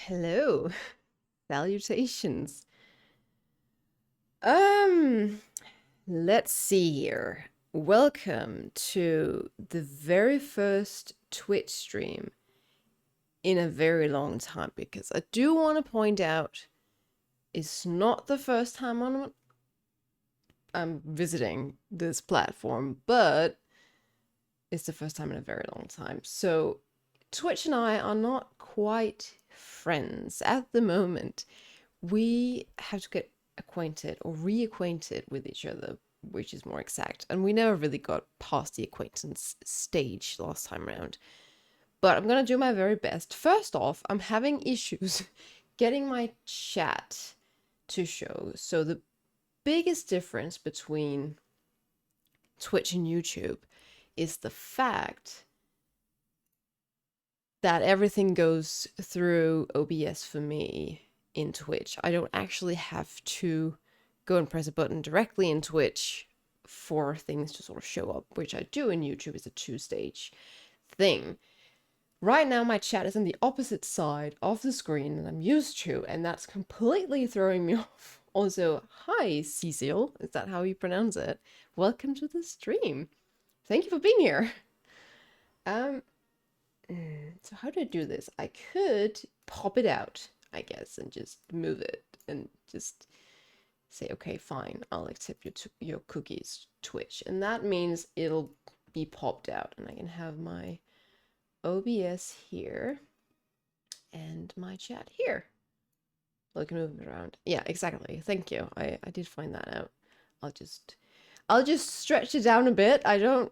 Hello. Salutations. Let's see here. Welcome to the very first Twitch stream in a very long time, because I do want to point out it's not the first time I'm visiting this platform, but it's the first time in a very long time. So Twitch and I are not quite friends at the moment. We have to get acquainted or reacquainted with each other, which is more exact. And we never really got past the acquaintance stage last time around. But I'm gonna do my very best. First off, I'm having issues getting my chat to show. So the biggest difference between Twitch and YouTube is the fact that everything goes through OBS for me in Twitch. I don't actually have to go and press a button directly in Twitch for things to sort of show up, which I do in YouTube. Is a two-stage thing. Right now, my chat is on the opposite side of the screen than I'm used to, and that's completely throwing me off. Also, hi, Cecil. Is that how you pronounce it? Welcome to the stream. Thank you for being here. So how do I do this? I could pop it out, I guess, and just move it and just say, okay, fine, I'll accept your cookies, Twitch. And that means it'll be popped out, and I can have my OBS here and my chat here. Well, I can move it around. Yeah, exactly. Thank you. I did find that out. I'll just stretch it down a bit. I don't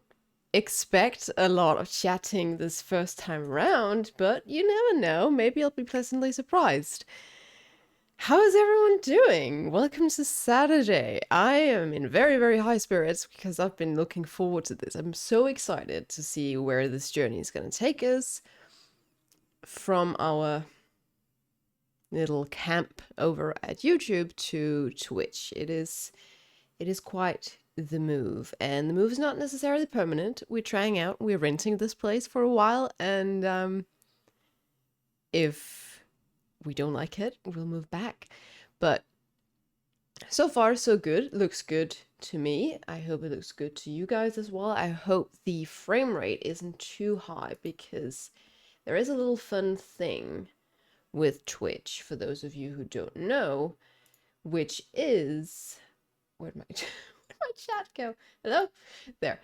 expect a lot of chatting this first time around, but you never know. Maybe I'll be pleasantly surprised. How is everyone doing? Welcome to Saturday. I am in very, very high spirits because I've been looking forward to this. I'm so excited to see where this journey is going to take us from our little camp over at YouTube to Twitch. It is quite the move, and the move is not necessarily permanent. We're trying out, we're renting this place for a while, and if we don't like it, we'll move back. But so far so good. Looks good to me. I hope it looks good to you guys as well. I hope the frame rate isn't too high, because there is a little fun thing with Twitch, for those of you who don't know, which is, where'd my chat go? Hello? There.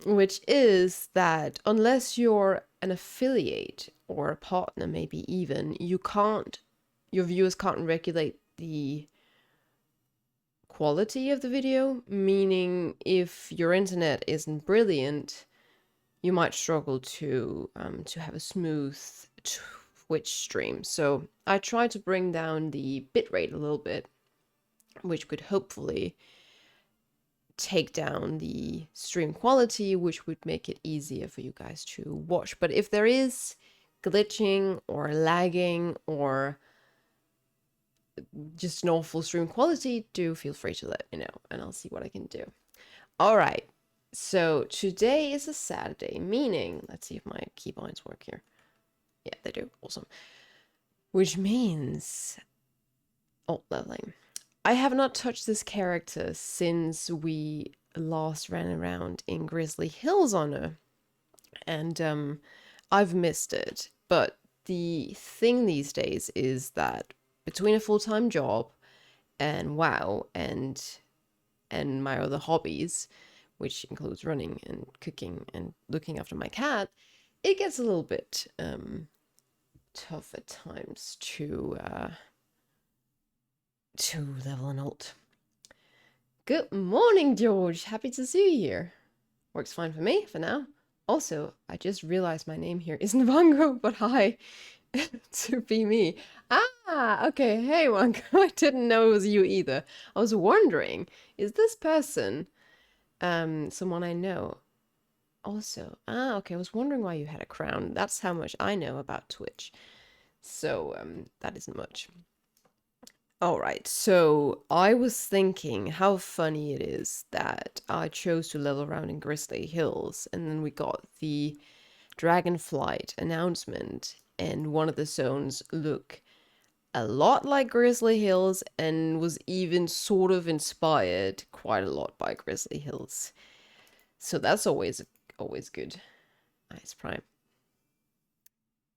Which is that unless you're an affiliate or a partner, maybe even, your viewers can't regulate the quality of the video, meaning if your internet isn't brilliant, you might struggle to have a smooth Twitch stream. So I tried to bring down the bitrate a little bit, which could hopefully take down the stream quality, which would make it easier for you guys to watch. But if there is glitching or lagging or just an awful stream quality, do feel free to let me know and I'll see what I can do. All right, so today is a Saturday, meaning, let's see if my keybinds work here. Yeah, they do. Awesome. Which means alt leveling. I have not touched this character since we last ran around in Grizzly Hills on her, and I've missed it. But the thing these days is that between a full-time job and WoW and my other hobbies, which includes running and cooking and looking after my cat, it gets a little bit tough at times to level an alt. Good morning, George. Happy to see you here. Works fine for me for now. Also, I just realized my name here isn't Wango, but hi to be me. Ah, okay. Hey, Wango. I didn't know it was you either. I was wondering, is this person someone I know? Also, okay. I was wondering why you had a crown. That's how much I know about Twitch. So, that isn't much. All right, so I was thinking how funny it is that I chose to level around in Grizzly Hills, and then we got the Dragonflight announcement and one of the zones look a lot like Grizzly Hills and was even sort of inspired quite a lot by Grizzly Hills. So that's always good. Nice, Prime.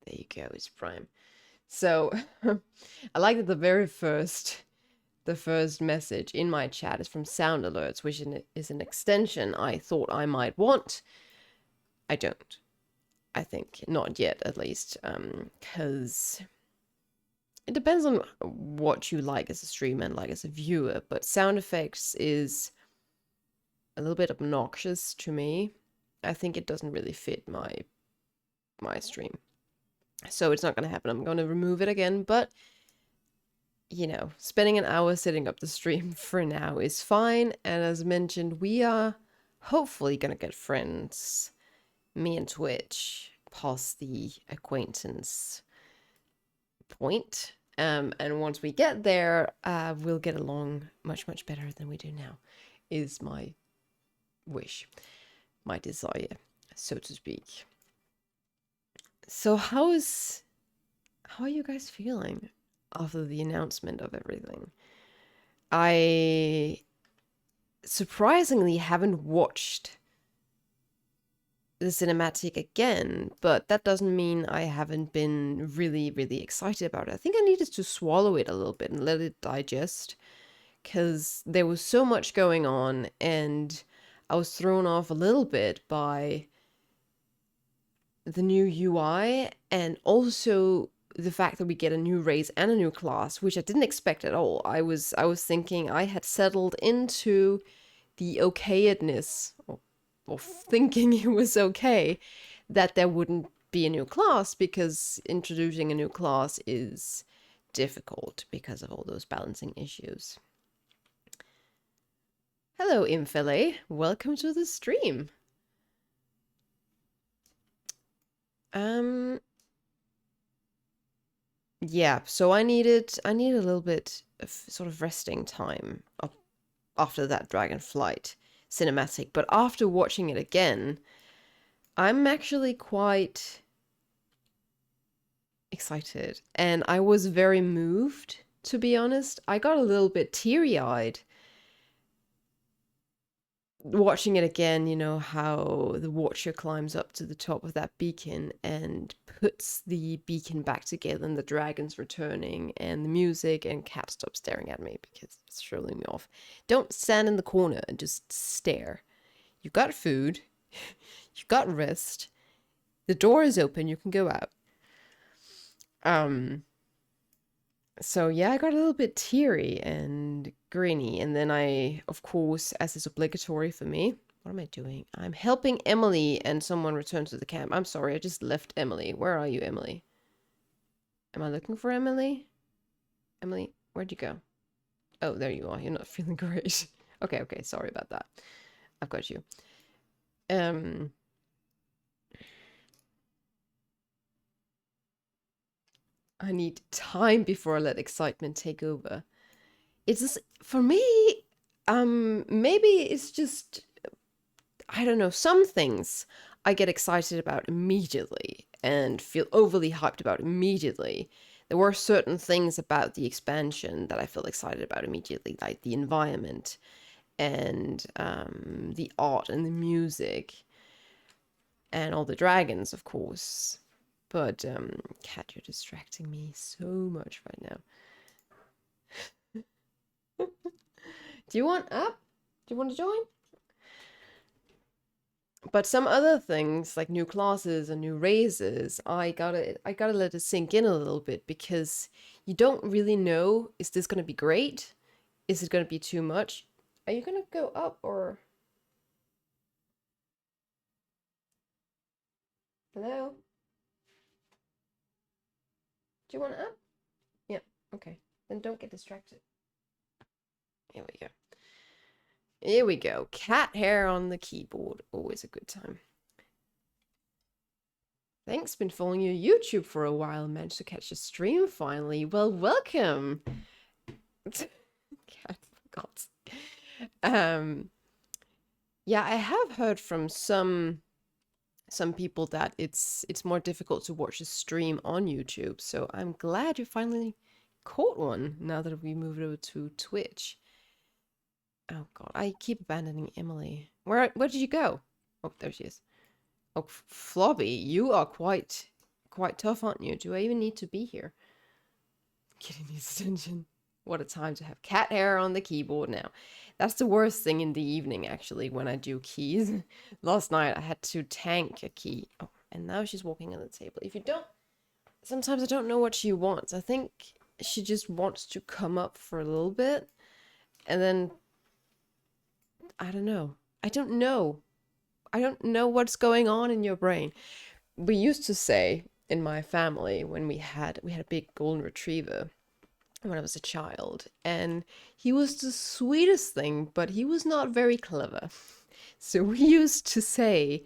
There you go, it's Prime. So I like that the first message in my chat is from Sound Alerts, which is an extension I thought I might want. I don't. I think not yet, at least, because it depends on what you like as a streamer and like as a viewer. But sound effects is a little bit obnoxious to me. I think it doesn't really fit my stream, so it's not going to happen. I'm going to remove it again, but you know, spending an hour setting up the stream for now is fine. And as mentioned, we are hopefully going to get friends, me and Twitch, past the acquaintance point. And once we get there, we'll get along much, much better than we do now, is my wish, my desire, so to speak. So how are you guys feeling after the announcement of everything? I surprisingly haven't watched the cinematic again, but that doesn't mean I haven't been really, really excited about it. I think I needed to swallow it a little bit and let it digest, because there was so much going on, and I was thrown off a little bit by the new UI, and also the fact that we get a new race and a new class, which I didn't expect at all. I was thinking I had settled into the okayedness of thinking it was okay that there wouldn't be a new class, because introducing a new class is difficult because of all those balancing issues. Hello, Infile. Welcome to the stream. Yeah, so I needed a little bit of sort of resting time after that Dragonflight cinematic, but after watching it again, I'm actually quite excited, and I was very moved, to be honest. I got a little bit teary-eyed watching it again, you know, how the Watcher climbs up to the top of that beacon and puts the beacon back together, and the dragon's returning, and the music, and Cat stops staring at me because it's showing me off. Don't stand in the corner and just stare. You've got food, you've got rest, the door is open, you can go out. So yeah, I got a little bit teary and grinny, and then I, of course, as is obligatory for me, what am I doing? I'm helping Emily and someone return to the camp. I'm sorry, I just left Emily. Where are you, Emily? Am I looking for Emily? Emily, where'd you go? Oh, there you are. You're not feeling great. Okay, sorry about that. I've got you. I need time before I let excitement take over. It's just, for me, maybe it's just, I don't know, some things I get excited about immediately and feel overly hyped about immediately. There were certain things about the expansion that I feel excited about immediately, like the environment and the art and the music and all the dragons, of course. But, Cat, you're distracting me so much right now. Do you want up? Do you want to join? But some other things, like new classes and new raises, I gotta let it sink in a little bit, because you don't really know, is this gonna be great? Is it gonna be too much? Are you gonna go up, or... Hello? Do you want up? Yeah, okay. Then don't get distracted. Here we go. Here we go. Cat hair on the keyboard. Always a good time. Thanks, been following your YouTube for a while. Managed to catch a stream finally. Well, welcome. Cat forgot. Yeah, I have heard from some some people that it's more difficult to watch a stream on YouTube. So I'm glad you finally caught one now that we moved over to Twitch. Oh god, I keep abandoning Emily. Where did you go? Oh, there she is. Oh, Flobby, you are quite tough, aren't you? Do I even need to be here? Getting his attention. What a time to have cat hair on the keyboard now. That's the worst thing in the evening, actually, when I do keys. Last night I had to tank a key. Oh, and now she's walking on the table. If you don't... Sometimes I don't know what she wants. I think she just wants to come up for a little bit. And then... I don't know. I don't know. I don't know what's going on in your brain. We used to say in my family when we had a big golden retriever when I was a child, and he was the sweetest thing, but he was not very clever. So we used to say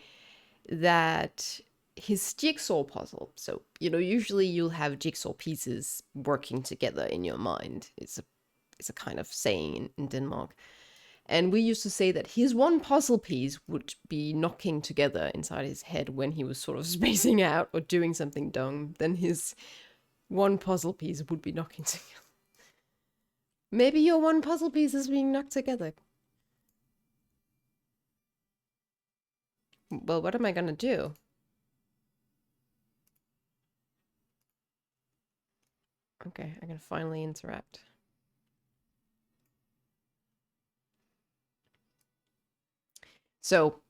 that his jigsaw puzzle, so usually you'll have jigsaw pieces working together in your mind. It's a kind of saying in Denmark. And we used to say that his one puzzle piece would be knocking together inside his head when he was sort of spacing out or doing something dumb. Then his one puzzle piece would be knocking together. Maybe your one puzzle piece is being knocked together. Well, what am I gonna do? Okay, I can finally interact. So,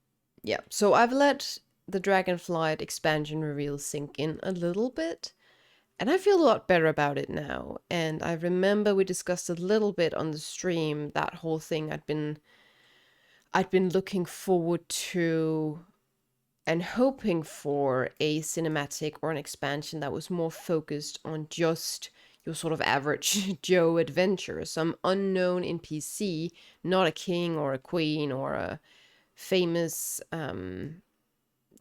yeah. So I've let the Dragonflight expansion reveal sink in a little bit. And I feel a lot better about it now. And I remember we discussed a little bit on the stream, that whole thing I'd been looking forward to and hoping for a cinematic or an expansion that was more focused on just your sort of average Joe adventure, some unknown NPC, not a king or a queen or a famous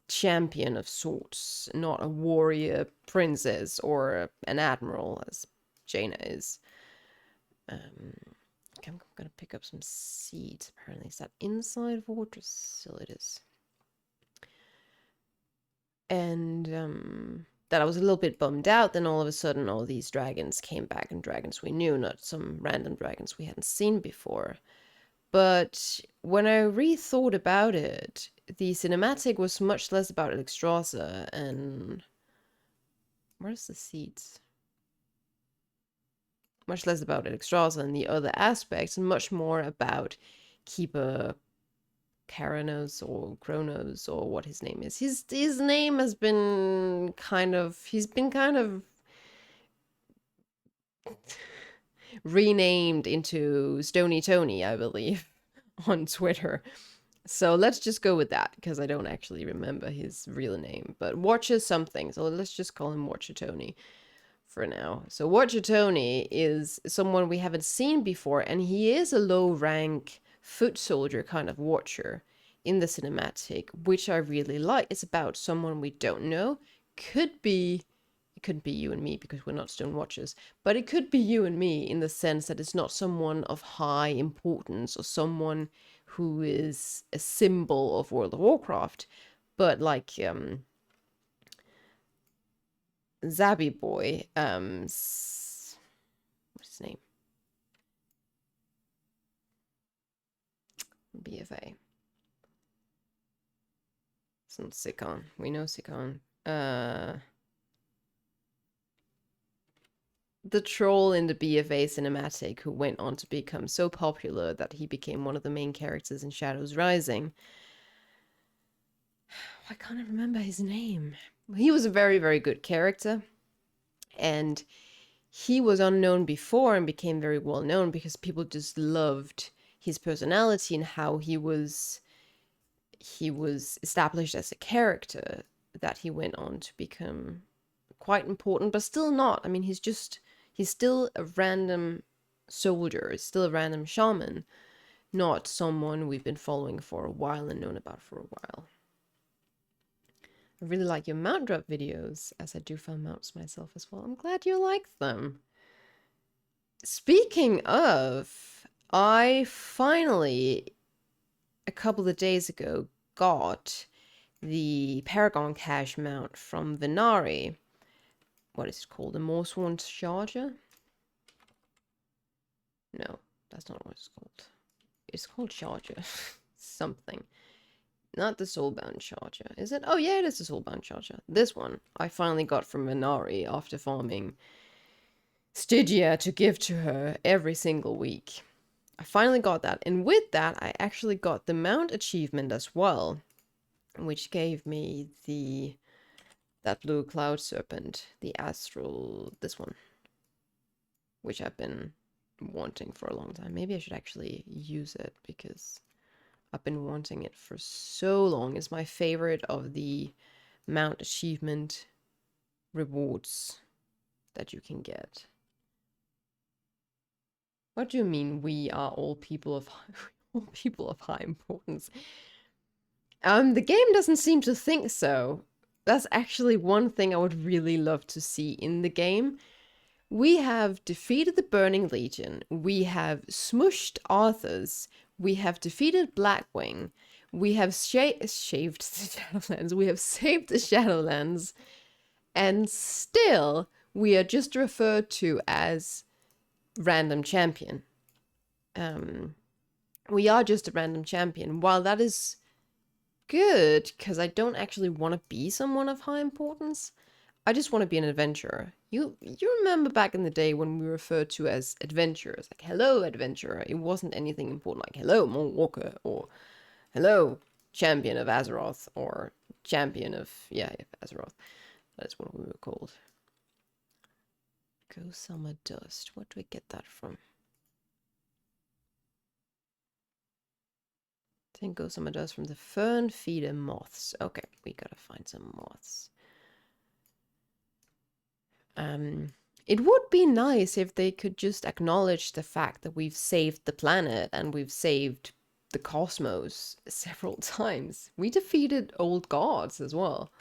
champion of sorts, not a warrior princess or an admiral as Jaina is. I'm gonna pick up some seeds. Apparently, is that inside water? Still, it is. And that I was a little bit bummed out. Then all of a sudden, all these dragons came back, and dragons we knew, not some random dragons we hadn't seen before. But when I rethought about it, the cinematic was much less about Alexstrasza and... Where's the seeds? Much less about Alexstrasza and the other aspects, and much more about Keeper Karanos or Kronos or what his name is. His name has been kind of... He's been kind of renamed into Stony Tony, I believe, on Twitter. So let's just go with that, because I don't actually remember his real name. But Watcher something, so let's just call him Watcher Tony for now. So Watcher Tony is someone we haven't seen before, and he is a low-rank foot soldier kind of watcher in the cinematic, which I really like. It's about someone we don't know. It could be you and me, because we're not stone watchers, but it could be you and me in the sense that it's not someone of high importance or someone who is a symbol of World of Warcraft, but like Zabby Boy, what's his name? BFA. It's not Sikon. We know Sikon. The troll in the BFA cinematic who went on to become so popular that he became one of the main characters in Shadows Rising. Why can't I remember his name? He was a very, very good character, and he was unknown before and became very well known because people just loved his personality and how he was established as a character, that he went on to become quite important, but still not. I mean, he's still a random soldier, still a random shaman, not someone we've been following for a while and known about for a while. I really like your mount drop videos, as I do film mounts myself as well. I'm glad you like them. Speaking of, I finally, a couple of days ago, got the Paragon Cash mount from Venari. What is it called? The Morsworn Charger? No, that's not what it's called. It's called Charger. Something. Not the Soulbound Charger. Is it? Oh yeah, it is the Soulbound Charger. This one I finally got from Venari after farming Stygia to give to her every single week. I finally got that. And with that, I actually got the mount achievement as well, which gave me that blue cloud serpent, the astral, this one, which I've been wanting for a long time. Maybe I should actually use it because I've been wanting it for so long. It's my favorite of the mount achievement rewards that you can get. What do you mean we are all people of all people of high importance? The game doesn't seem to think so. That's actually one thing I would really love to see in the game. We have defeated the Burning Legion. We have smushed Arthurs. We have defeated Blackwing. We have shaved the Shadowlands. We have saved the Shadowlands. And still, we are just referred to as random champion. We are just a random champion. While that is good, because I don't actually want to be someone of high importance, I just want to be an adventurer. You remember back in the day when we were referred to as adventurers, like hello adventurer. It wasn't anything important like hello Mole Walker or hello champion of Azeroth or champion of Azeroth. That's what we were called. Go Summer Dust. Where do we get that from? I think Go Summer Dust from the Fern Feeder Moths. Okay, we gotta find some moths. It would be nice if they could just acknowledge the fact that we've saved the planet and we've saved the cosmos several times. We defeated old gods as well.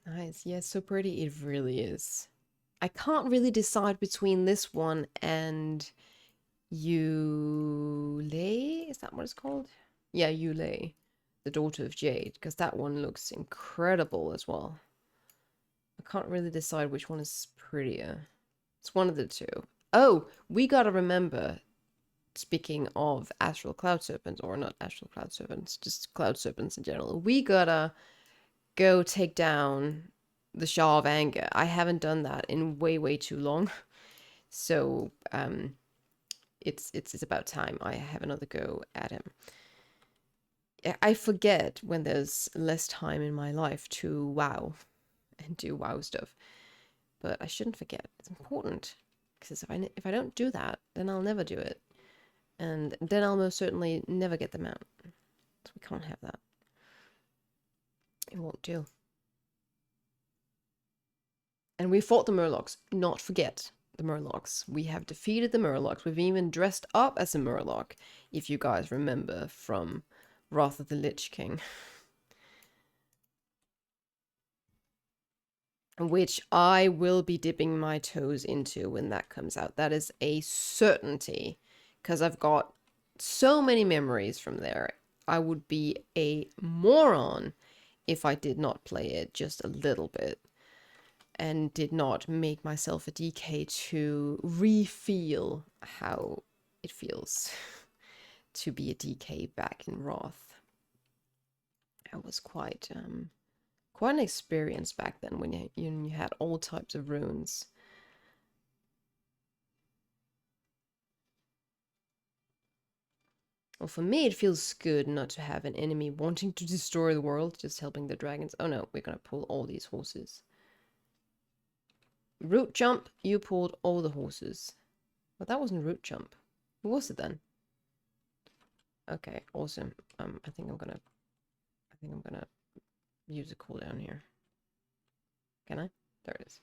Nice. Yeah, so pretty. It really is. I can't really decide between this one and Yulei. Is that what it's called? Yeah, Yulei, the daughter of Jade, because that one looks incredible as well. I can't really decide which one is prettier. It's one of the two. Oh, we gotta remember, speaking of astral cloud serpents, or not astral cloud serpents, just cloud serpents in general, we gotta go take down the Shah of Anger. I haven't done that in way, way too long. So, it's about time I have another go at him. I forget when there's less time in my life to WoW and do WoW stuff. But I shouldn't forget. It's important. Because if I don't do that, then I'll never do it. And then I'll most certainly never get them out. So we can't have that. It won't do. And we fought the Murlocs. Not forget the Murlocs. We have defeated the Murlocs. We've even dressed up as a Murloc, if you guys remember from Wrath of the Lich King. Which I will be dipping my toes into when that comes out. That is a certainty, because I've got so many memories from there. I would be a moron if I did not play it just a little bit and did not make myself a DK to re-feel how it feels to be a DK back in Wrath. I was quite an experience back then when you had all types of runes. Well, for me, it feels good not to have an enemy wanting to destroy the world, just helping the dragons. Oh no, we're gonna pull all these horses. Root jump, you pulled all the horses. But that wasn't root jump. Who was it then? Okay, awesome. I think I'm gonna use a cooldown here. Can I? There it is.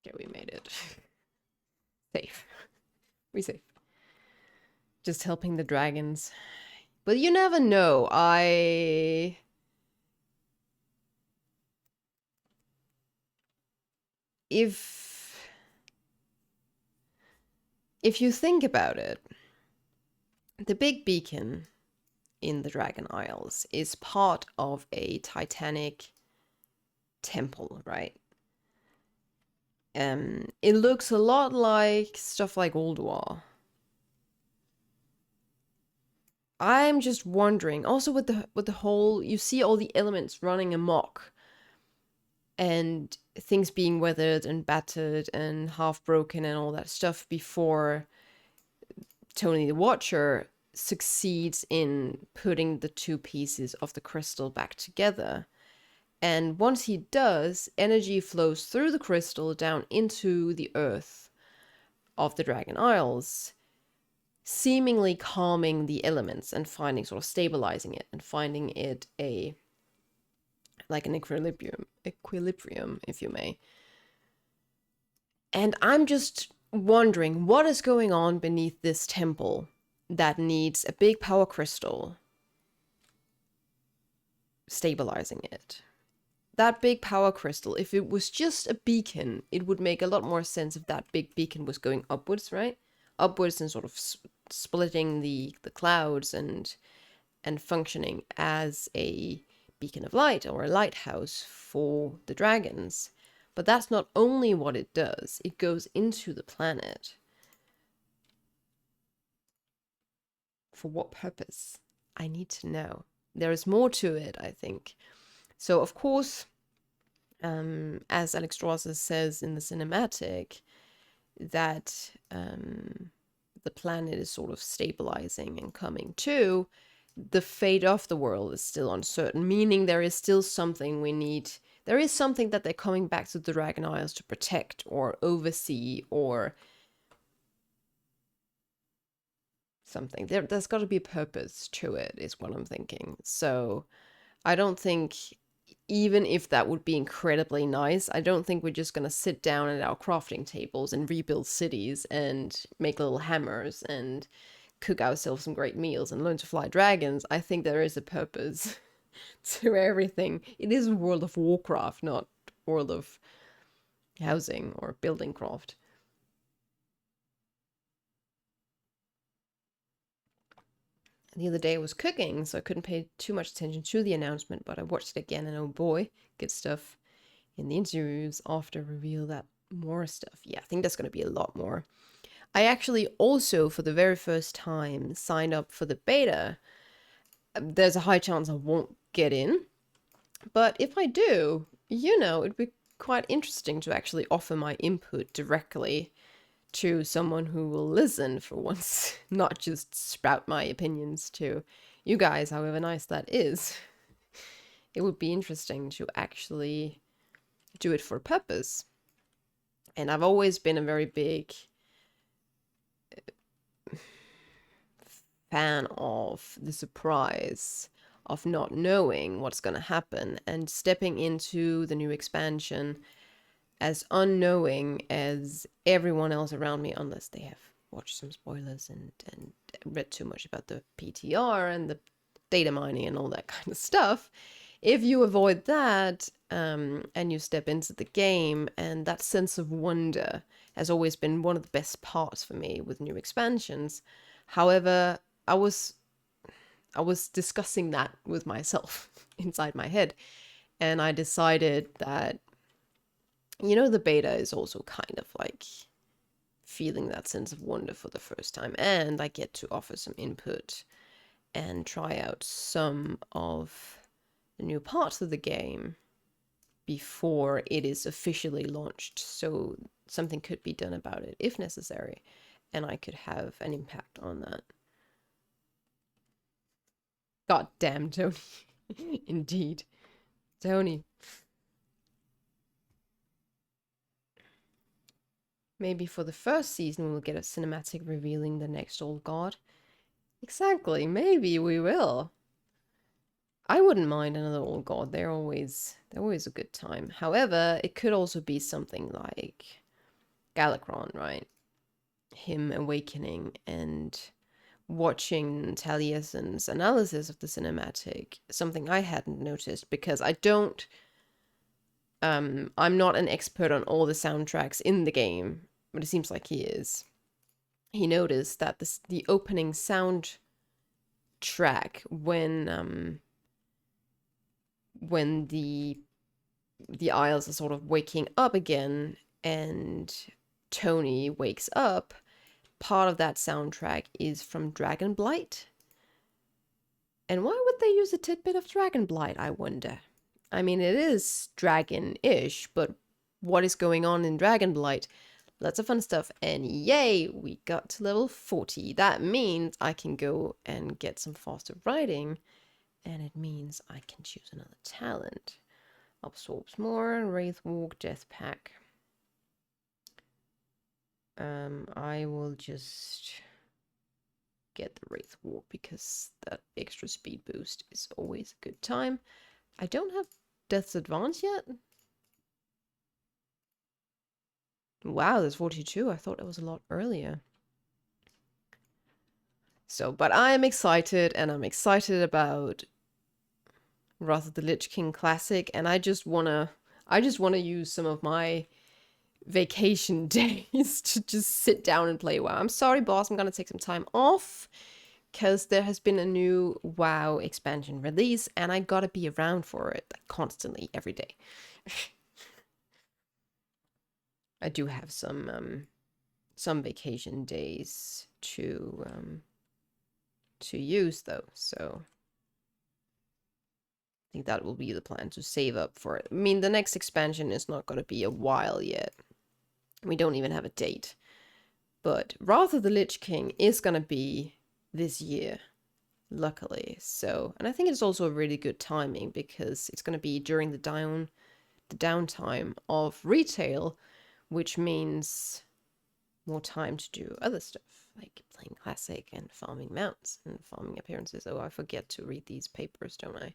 Okay, we made it. Safe. We safe. Just helping the dragons. But you never know. If you think about it, the big beacon in the Dragon Isles is part of a Titanic temple, right? It looks a lot like stuff like Old War. I'm just wondering, also with the whole, you see all the elements running amok, and things being weathered and battered and half broken and all that stuff before Tony the Watcher succeeds in putting the two pieces of the crystal back together. And once he does, energy flows through the crystal down into the earth of the Dragon Isles, seemingly calming the elements and finding, sort of stabilizing it and finding it like an equilibrium, if you may. And I'm just wondering what is going on beneath this temple that needs a big power crystal stabilizing it. That big power crystal, if it was just a beacon, it would make a lot more sense if that big beacon was going upwards, right? Upwards and sort of splitting the clouds and functioning as a beacon of light or a lighthouse for the dragons. But that's not only what it does, it goes into the planet. For what purpose? I need to know. There is more to it, I think. So, of course, as Alex Strasser says in the cinematic, that the planet is sort of stabilizing and coming to, the fate of the world is still uncertain, meaning there is still something we need. There is something that they're coming back to the Dragon Isles to protect or oversee or something. There's got to be a purpose to it, is what I'm thinking. So I don't think, even if that would be incredibly nice, I don't think we're just going to sit down at our crafting tables and rebuild cities and make little hammers and cook ourselves some great meals and learn to fly dragons. I think there is a purpose to everything. It is World of Warcraft, not World of Housing or Building Craft. The other day I was cooking, so I couldn't pay too much attention to the announcement, but I watched it again, and oh boy, good stuff in the interviews after reveal that more stuff. Yeah, I think that's going to be a lot more. I actually also, for the very first time, signed up for the beta. There's a high chance I won't get in, but if I do, it'd be quite interesting to actually offer my input directly to someone who will listen for once, not just sprout my opinions to you guys, however nice that is. It would be interesting to actually do it for a purpose. And I've always been a very big fan of the surprise of not knowing what's going to happen and stepping into the new expansion as unknowing as everyone else around me, unless they have watched some spoilers and read too much about the PTR and the data mining and all that kind of stuff. If you avoid that and you step into the game, and that sense of wonder has always been one of the best parts for me with new expansions. However, I was discussing that with myself inside my head, and I decided that, the beta is also kind of like feeling that sense of wonder for the first time, and I get to offer some input and try out some of the new parts of the game before it is officially launched, so something could be done about it if necessary, and I could have an impact on that. God damn, Tony. Indeed. Tony. Maybe for the first season we'll get a cinematic revealing the next old god. Exactly, maybe we will. I wouldn't mind another old god. They're always a good time. However, it could also be something like Galakrond, right? him awakening and watching Taliesin's analysis of the cinematic, something I hadn't noticed because I'm not an expert on all the soundtracks in the game, but it seems like he is. He noticed that the opening sound track when the Isles are sort of waking up again and Tony wakes up, part of that soundtrack is from Dragonflight. And why would they use a tidbit of Dragonflight, I wonder? I mean, it is dragon-ish, but what is going on in Dragonflight? Lots of fun stuff, and yay, we got to level 40. That means I can go and get some faster riding, and it means I can choose another talent. Absorbs more, Wraith Walk, Death Pack. I will just get the Wraith Walk because that extra speed boost is always a good time. I don't have Death's Advance yet. Wow, there's 42. I thought it was a lot earlier. So, but I'm excited, and I'm excited about Wrath of the Lich King Classic, and I just wanna use some of my vacation days to just sit down and play WoW. I'm sorry, boss, I'm gonna take some time off because there has been a new WoW expansion release, and I gotta be around for it like, constantly every day. I do have some vacation days to use though, so I think that will be the plan, to save up for it. I mean, the next expansion is not going to be a while yet. We don't even have a date. But Wrath of the Lich King is going to be this year, luckily. So, and I think it's also a really good timing because it's going to be during the downtime of retail, which means more time to do other stuff, like playing Classic and farming mounts and farming appearances. Oh, I forget to read these papers, don't I?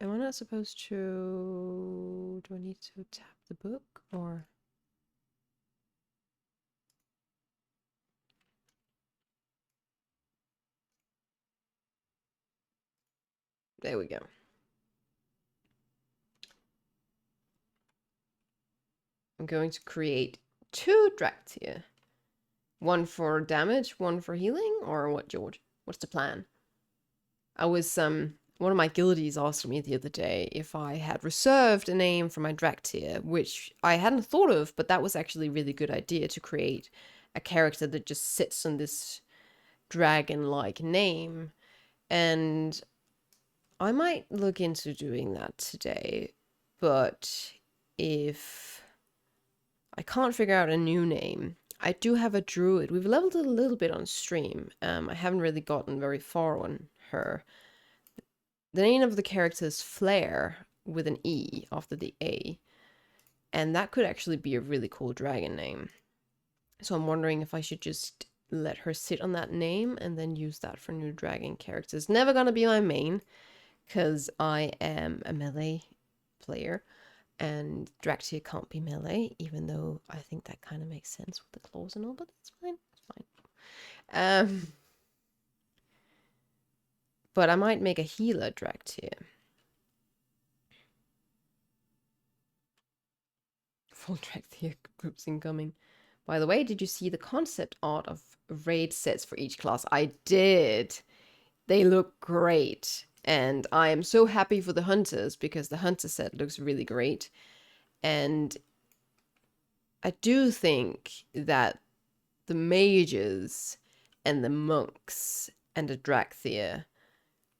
Am I not supposed to... Do I need to tap the book, or... There we go. I'm going to create 2 Draktyr. One for damage, one for healing, or what, George? What's the plan? I was, one of my guildies asked me the other day if I had reserved a name for my Draktyr, which I hadn't thought of, but that was actually a really good idea, to create a character that just sits on this dragon-like name. And I might look into doing that today, but if I can't figure out a new name, I do have a druid. We've leveled it a little bit on stream. I haven't really gotten very far on her. The name of the character is Flare, with an E after the A. And that could actually be a really cool dragon name. So I'm wondering if I should just let her sit on that name and then use that for new dragon characters. Never gonna be my main, because I am a melee player. And Draktyr can't be melee, even though I think that kind of makes sense with the claws and all, but it's fine. It's fine. But I might make a healer Draktyr. Full Draktyr groups incoming. By the way, did you see the concept art of raid sets for each class? I did. They look great. And I am so happy for the hunters because the hunter set looks really great. And I do think that the mages and the monks and the Draktyr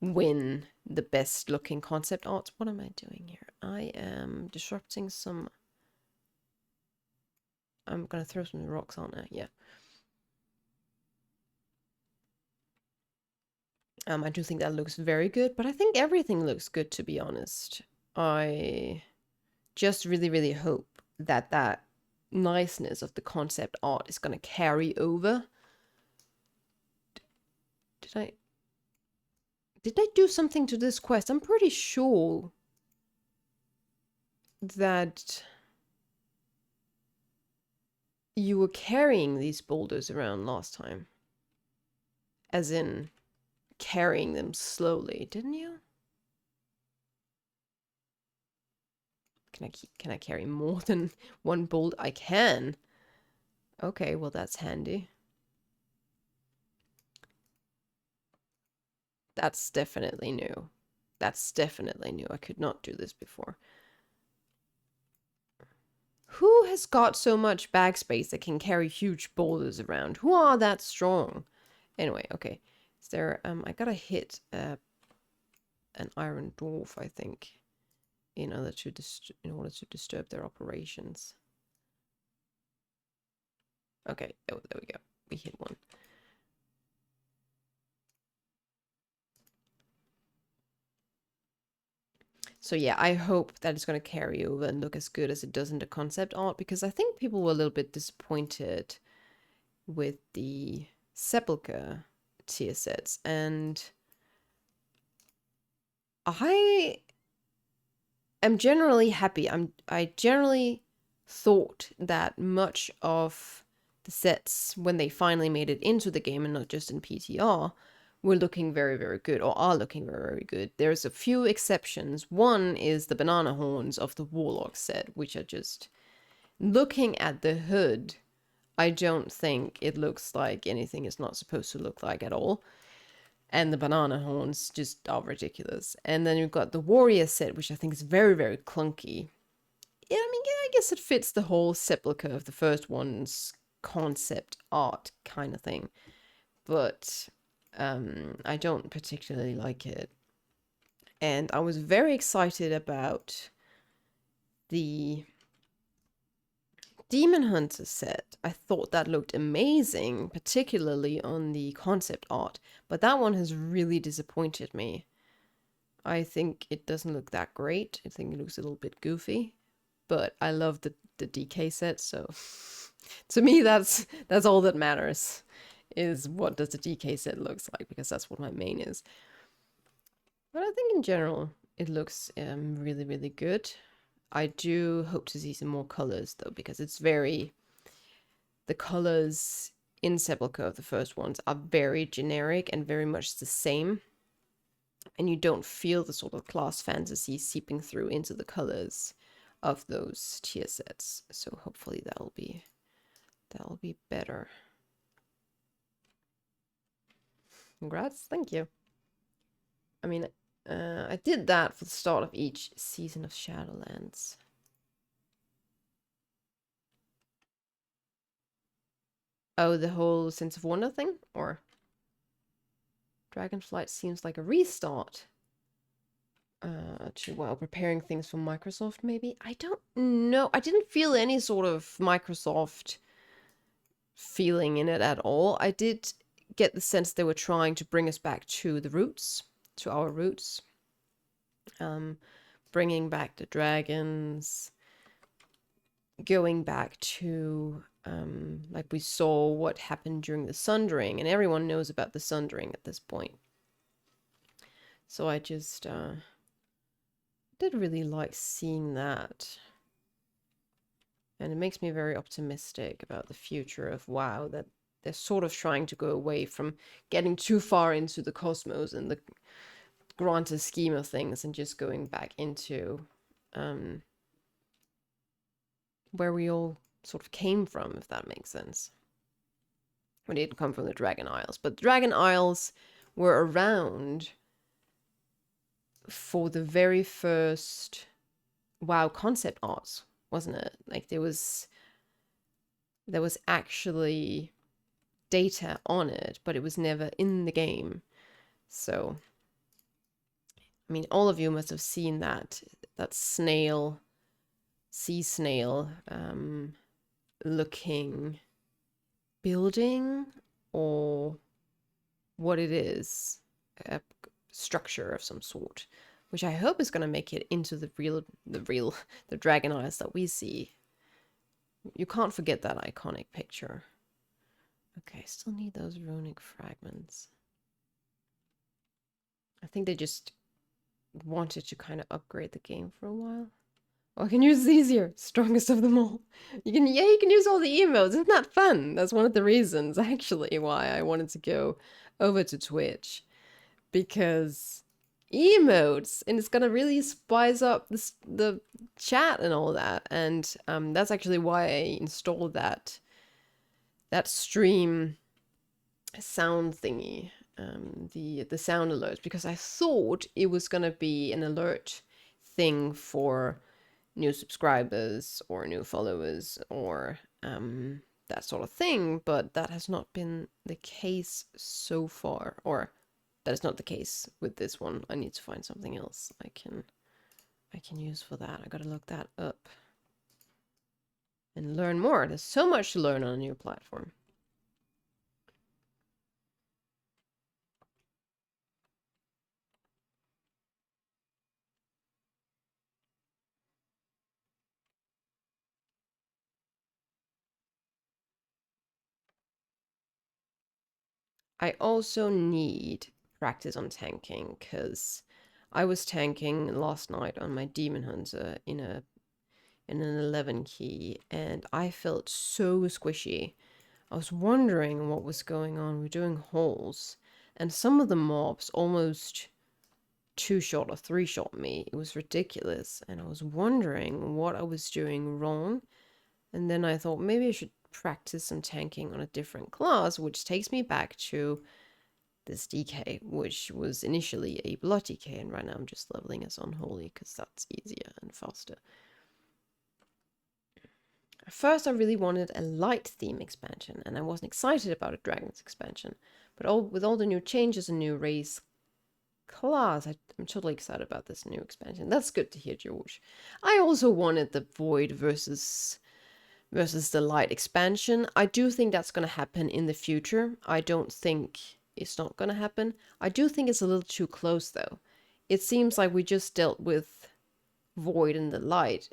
win the best looking concept art. What am I doing here? I am disrupting some... I'm gonna throw some rocks on it, yeah. I do think that looks very good, but I think everything looks good, to be honest. I just really, really hope that that niceness of the concept art is gonna carry over. Did I do something to this quest? I'm pretty sure that you were carrying these boulders around last time. As in, carrying them slowly, didn't you? Can I carry more than one boulder? I can. Okay, well that's handy. That's definitely new. That's definitely new. I could not do this before. Who has got so much bag space that can carry huge boulders around? Who are that strong? Anyway, okay. Is there, I gotta hit an iron dwarf, I think, in order to disturb their operations. Okay, oh, there we go. We hit one. So yeah, I hope that it's going to carry over and look as good as it does in the concept art, because I think people were a little bit disappointed with the Sepulchre tier sets, and I am generally happy. I generally thought that much of the sets, when they finally made it into the game and not just in PTR, were looking very, very good, or are looking very, very good. There's a few exceptions. One is the banana horns of the Warlock set, which are just, looking at the hood, I don't think it looks like anything it's not supposed to look like at all. And the banana horns just are ridiculous. And then you've got the warrior set, which I think is very, very clunky. Yeah, I mean, yeah, I guess it fits the whole Sepulchre of the first one's concept art kind of thing. But I don't particularly like it. And I was very excited about the Demon Hunter set. I thought that looked amazing, particularly on the concept art, but that one has really disappointed me. I think it doesn't look that great. I think it looks a little bit goofy, but I love the DK set, so to me that's all that matters, is what does the DK set looks like, because that's what my main is. But I think in general it looks really, really good. I do hope to see some more colors though, because it's very, the colors in Sepulchre of the first ones are very generic and very much the same. And you don't feel the sort of class fantasy seeping through into the colors of those tier sets. So hopefully that'll be better. Congrats, thank you. I mean, I did that for the start of each season of Shadowlands. Oh, the whole sense of wonder thing? Or Dragonflight seems like a restart. While preparing things for Microsoft, maybe? I don't know. I didn't feel any sort of Microsoft feeling in it at all. I did get the sense they were trying to bring us back to the roots, to our roots. Bringing back the dragons, going back to, like we saw what happened during the Sundering, and everyone knows about the Sundering at this point. So I just did really like seeing that. And it makes me very optimistic about the future of WoW, that they're sort of trying to go away from getting too far into the cosmos and the grander scheme of things, and just going back into where we all sort of came from, if that makes sense. We didn't come from the Dragon Isles, but the Dragon Isles were around for the very first WoW concept arts, wasn't it? Like there was actually data on it, but it was never in the game. So, I mean, all of you must have seen that snail, sea snail, looking building, or what it is, a structure of some sort, which I hope is going to make it into the Dragon Isles that we see. You can't forget that iconic picture. Okay, still need those runic fragments. I think they just wanted to kind of upgrade the game for a while. I can use these here. Strongest of them all. You can use all the emotes. Isn't that fun? That's one of the reasons, actually, why I wanted to go over to Twitch. Because emotes, and it's gonna really spice up the chat and all that. And that's actually why I installed that stream sound thingy, the sound alerts, because I thought it was gonna be an alert thing for new subscribers or new followers or that sort of thing, but that has not been the case so far, or that is not the case with this one. I need to find something else I can use for that. I gotta look that up and learn more. There's so much to learn on a new platform. I also need practice on tanking, because I was tanking last night on my Demon Hunter in an 11 key, and I felt so squishy. I was wondering what was going on. We're doing holes, and some of the mobs almost two-shot or three-shot me. It was ridiculous, and I was wondering what I was doing wrong. And then I thought maybe I should practice some tanking on a different class, which takes me back to this DK, which was initially a blood DK, and right now I'm just leveling as unholy because that's easier and faster. At first I really wanted a light theme expansion, and I wasn't excited about a dragons expansion, but with all the new changes and new race class, I'm totally excited about this new expansion. That's good to hear, George. I also wanted the void versus the light expansion. I do think that's going to happen in the future. I don't think it's not going to happen. I do think it's a little too close, though. It seems like we just dealt with void and the light.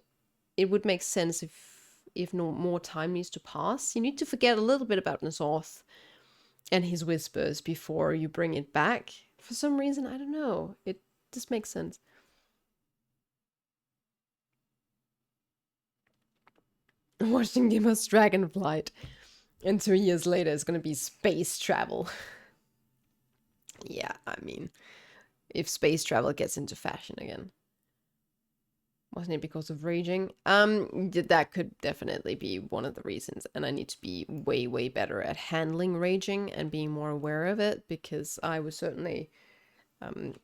It would make sense if no more time needs to pass. You need to forget a little bit about Nazoth and his whispers before you bring it back. For some reason, I don't know. It just makes sense. Watching give us Dragonflight, and 2 years later it's going to be space travel. Yeah, I mean, if space travel gets into fashion again. Wasn't it because of raging? That could definitely be one of the reasons, and I need to be way, way better at handling raging and being more aware of it, because I was certainly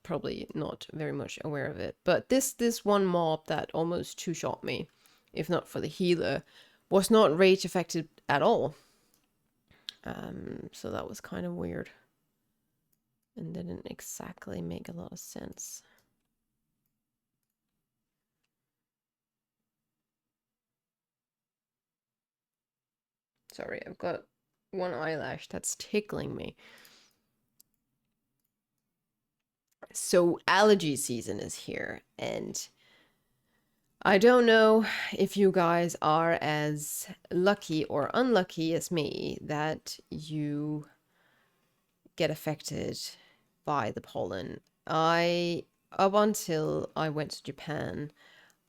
probably not very much aware of it. But this one mob that almost two-shot me, if not for the healer, was not rage affected at all. So that was kind of weird and didn't exactly make a lot of sense. Sorry, I've got one eyelash that's tickling me. So allergy season is here, and I don't know if you guys are as lucky or unlucky as me that you get affected by the pollen. Up until I went to Japan,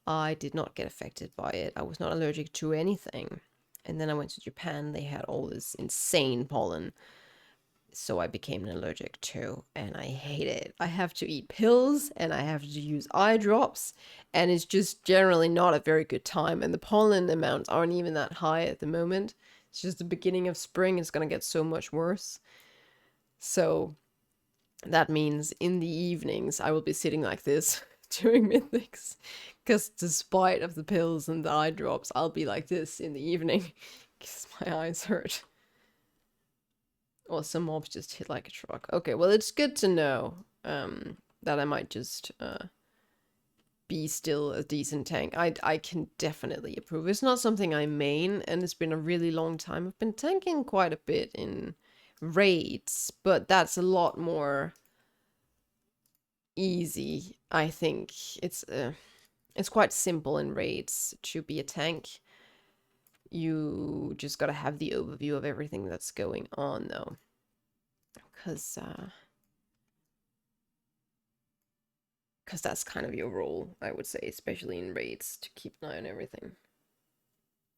I did not get affected by it. I was not allergic to anything. And then I went to Japan, they had all this insane pollen. So I became allergic too, and I hate it. I have to eat pills and I have to use eye drops, and it's just generally not a very good time. And the pollen amounts aren't even that high at the moment. It's just the beginning of spring. It's gonna get so much worse. So that means in the evenings I will be sitting like this during mythics, because despite of the pills and the eye drops, I'll be like this in the evening because my eyes hurt. Or some mobs just hit like a truck. Okay, well, it's good to know that I might just be still a decent tank. I can definitely approve. It's not something I main, and it's been a really long time. I've been tanking quite a bit in raids, but that's a lot more easy, I think. It's quite simple in raids to be a tank. You just gotta have the overview of everything that's going on, though. Because Because that's kind of your role, I would say, especially in raids, to keep an eye on everything.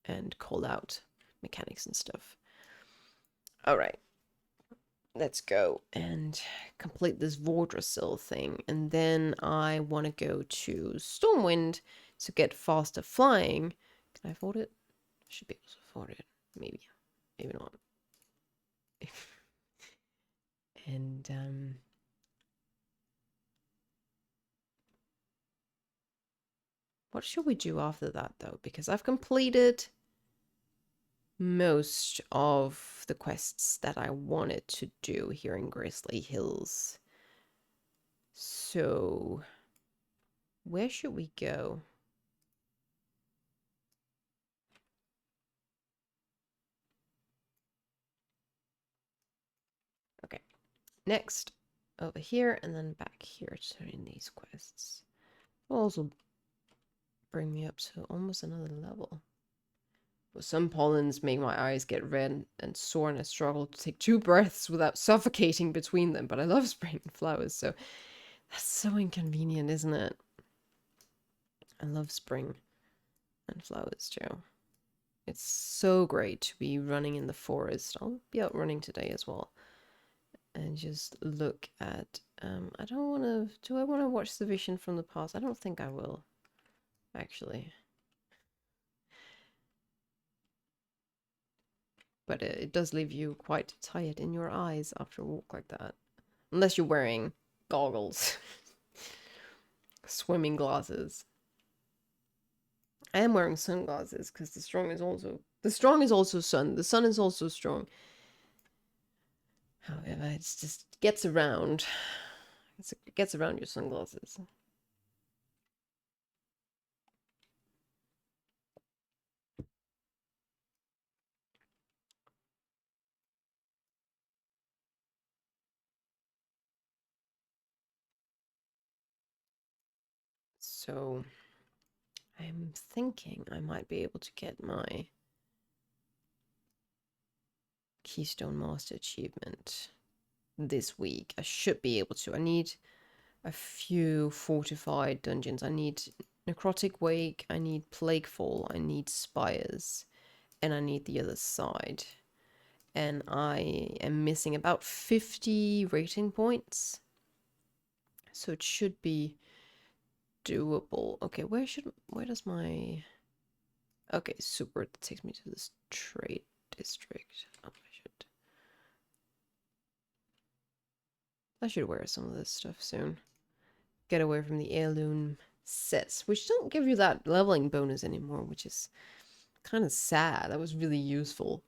And call out mechanics and stuff. Alright. Let's go and complete this Vordrasil thing. And then I want to go to Stormwind to get faster flying. Can I afford it? I should be able to afford it. Maybe. Maybe not. And, what should we do after that, though? Because I've completed most of the quests that I wanted to do here in Grizzly Hills. So, where should we go? Okay, next over here and then back here turning these quests. Will also bring me up to almost another level. Well, some pollens make my eyes get red and sore, and I struggle to take 2 breaths without suffocating between them. But I love spraying flowers, so that's so inconvenient, isn't it? I love spring and flowers too. It's so great to be running in the forest. I'll be out running today as well. And just look at, I don't want to, do I want to watch the vision from the past? I don't think I will, actually. But it does leave you quite tired in your eyes after a walk like that. Unless you're wearing goggles. Swimming glasses. I am wearing sunglasses because the strong is also sun. The sun is also strong. However, it just gets around. It gets around your sunglasses. So, I'm thinking I might be able to get my Keystone Master achievement this week. I should be able to. I need a few fortified dungeons. I need Necrotic Wake, I need Plaguefall, I need Spires, and I need the other side. And I am missing about 50 rating points. So it should be doable. Okay, where does my... Okay, super, that takes me to this trade district. Oh, I should wear some of this stuff soon. Get away from the heirloom sets, which don't give you that leveling bonus anymore, which is kind of sad. That was really useful.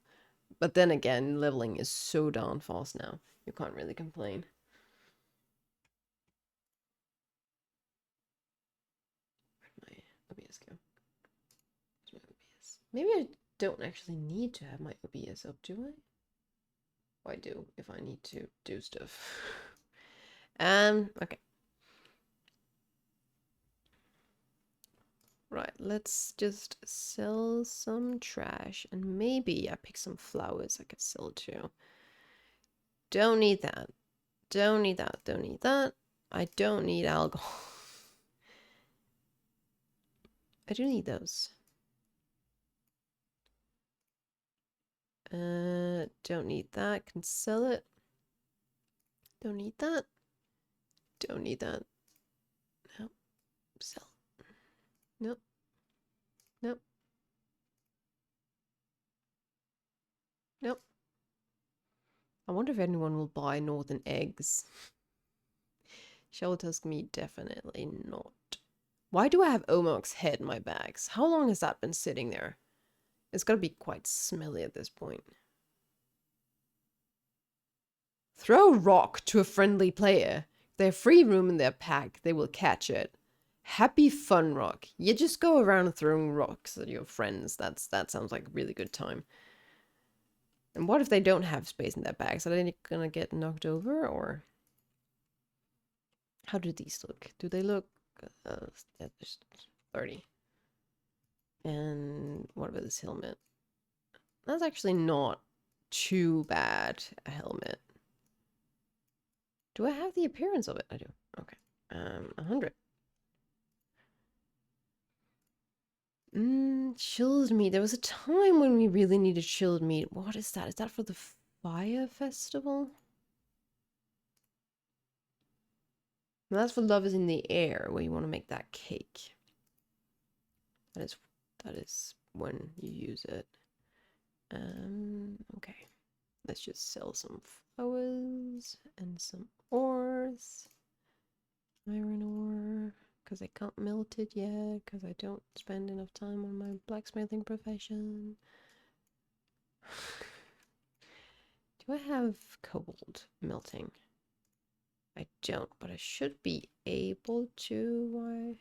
But then again, leveling is so darn fast now. You can't really complain. Where'd my OBS go? Where's my OBS? Maybe I don't actually need to have my OBS up, do I? Well, I do, if I need to do stuff. Okay. Right, let's just sell some trash, and maybe I pick some flowers I could sell too. Don't need that. Don't need that. Don't need that. I don't need alcohol. I do need those. Don't need that. Can sell it. Don't need that. Don't need that. No. Sell. Nope. Nope. Nope. I wonder if anyone will buy northern eggs. Shell tusk meat, definitely not. Why do I have Omok's head in my bags? How long has that been sitting there? It's gotta be quite smelly at this point. Throw a rock to a friendly player. If they have free room in their pack, they will catch it. Happy fun rock. You just go around throwing rocks at your friends. That sounds like a really good time. And what if they don't have space in their bags? Are they gonna get knocked over, or... How do these look? Do they look... there's 30. And what about this helmet? That's actually not too bad, a helmet. Do I have the appearance of it? I do. Okay. 100. Chilled meat. There was a time when we really needed chilled meat. What is that? Is that for the fire festival? No, that's for Love is in the Air, where you want to make that cake. That is when you use it. Okay. Let's just sell some flowers and some ores. Iron ore. Because I can't melt it yet, because I don't spend enough time on my blacksmithing profession. Do I have cobalt melting? I don't, but I should be able to. Why?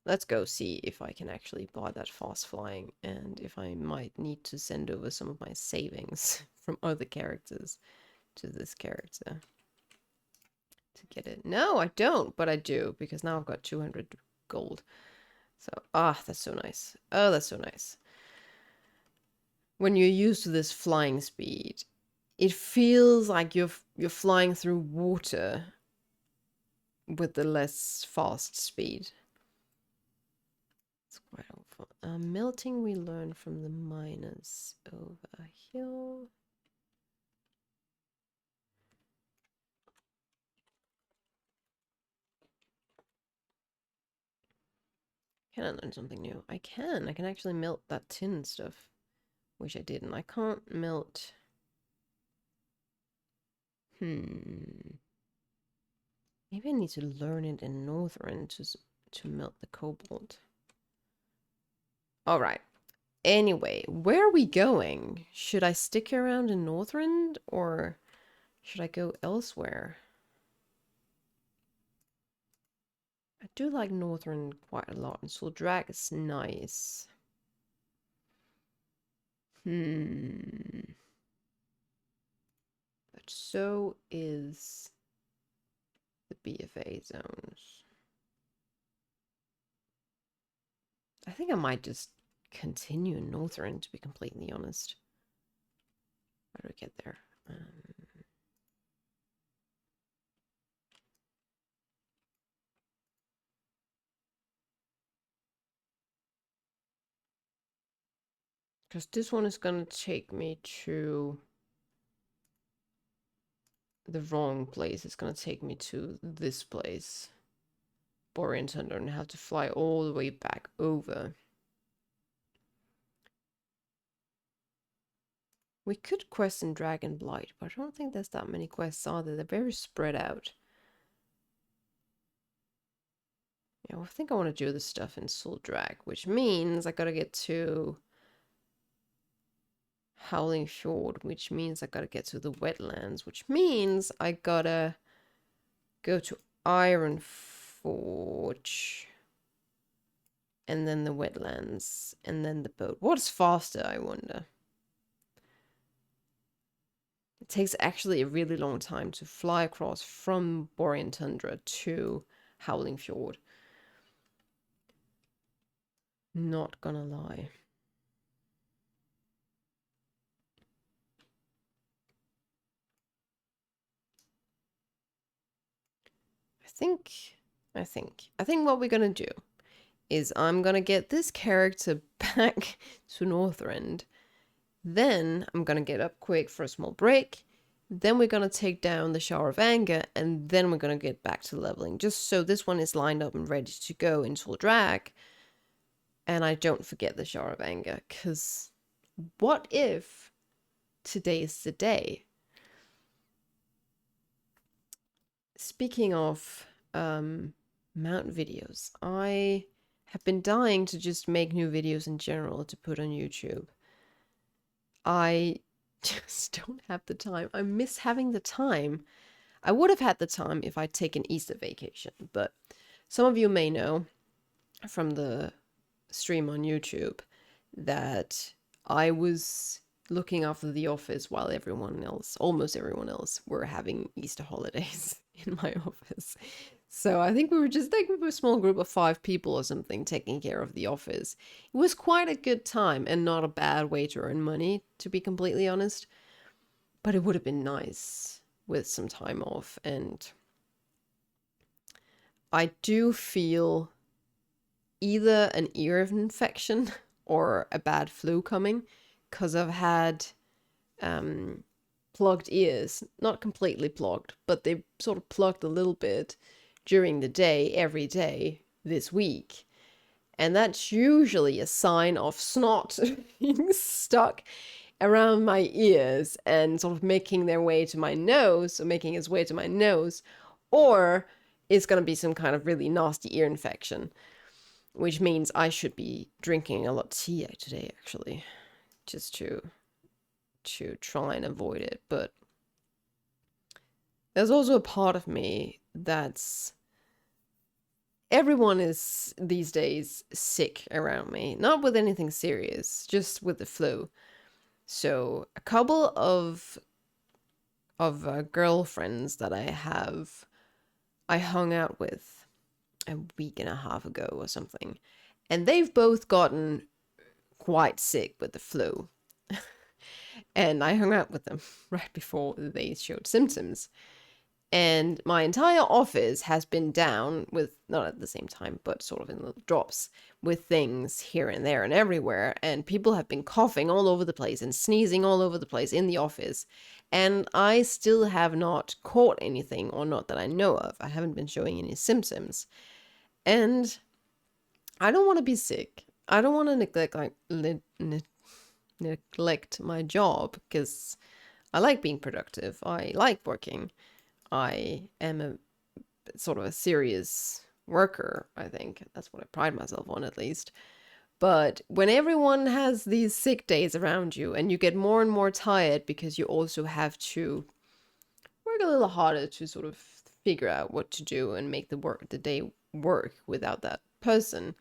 Let's go see if I can actually buy that fast flying, and if I might need to send over some of my savings from other characters to this character to get it. No, I don't, but I do, because now I've got 200 gold. So, that's so nice. Oh, that's so nice. When you're used to this flying speed, it feels like you're flying through water with the less fast speed. It's quite helpful. Melting we learn from the miners over here. Can I learn something new? I can. I can actually melt that tin stuff, which I didn't. I can't melt. Maybe I need to learn it in Northrend to melt the cobalt. All right. Anyway, where are we going? Should I stick around in Northrend, or should I go elsewhere? I do like Northrend quite a lot, and Soldrag is nice. But so is the BFA zones. I think I might just continue in Northrend, to be completely honest. How do I get there? Because this one is going to take me to the wrong place. It's going to take me to this place. Borean Tundra, and have to fly all the way back over. We could quest in Dragonflight, but I don't think there's that many quests, are there? They're very spread out. Yeah, well, I think I want to do the stuff in Soldrag, which means I gotta get to Howling Fjord, which means I gotta get to the wetlands, which means I gotta go to Iron Forge, and then the wetlands, and then the boat. What's faster, I wonder? It takes actually a really long time to fly across from Borean Tundra to Howling Fjord. Not gonna lie. I think what we're gonna do is I'm gonna get this character back to Northrend. Then I'm gonna get up quick for a small break. Then we're gonna take down the Shower of Anger, and then we're gonna get back to leveling, just so this one is lined up and ready to go into a drag. And I don't forget the Shower of Anger, because what if today is the day? Speaking of mount videos, I have been dying to just make new videos in general to put on YouTube. I just don't have the time. I miss having the time. I would have had the time if I'd taken Easter vacation, but some of you may know from the stream on YouTube that I was looking after the office while everyone else, almost everyone else, were having Easter holidays in my office. So I think we were a small group of 5 people or something taking care of the office. It was quite a good time and not a bad way to earn money, to be completely honest. But it would have been nice with some time off, and I do feel either an ear infection or a bad flu coming, because I've had plugged ears, not completely plugged, but they sort of plugged a little bit during the day, every day this week. And that's usually a sign of snot being stuck around my ears and sort of making their way to my nose, or making its way to my nose, or it's going to be some kind of really nasty ear infection, which means I should be drinking a lot of tea today, actually, just to try and avoid it. But there's also a part of me that's, everyone is these days sick around me, not with anything serious, just with the flu. So a couple of girlfriends that I hung out with a week and a half ago or something, and they've both gotten quite sick with the flu. And I hung out with them right before they showed symptoms. And my entire office has been down with, not at the same time, but sort of in little drops, with things here and there and everywhere. And people have been coughing all over the place and sneezing all over the place in the office. And I still have not caught anything, or not that I know of. I haven't been showing any symptoms. And I don't want to be sick. I don't want to neglect my job, because I like being productive. I like working. I am a sort of a serious worker, I think. That's what I pride myself on, at least. But when everyone has these sick days around you and you get more and more tired because you also have to work a little harder to sort of figure out what to do and make the day work without that person,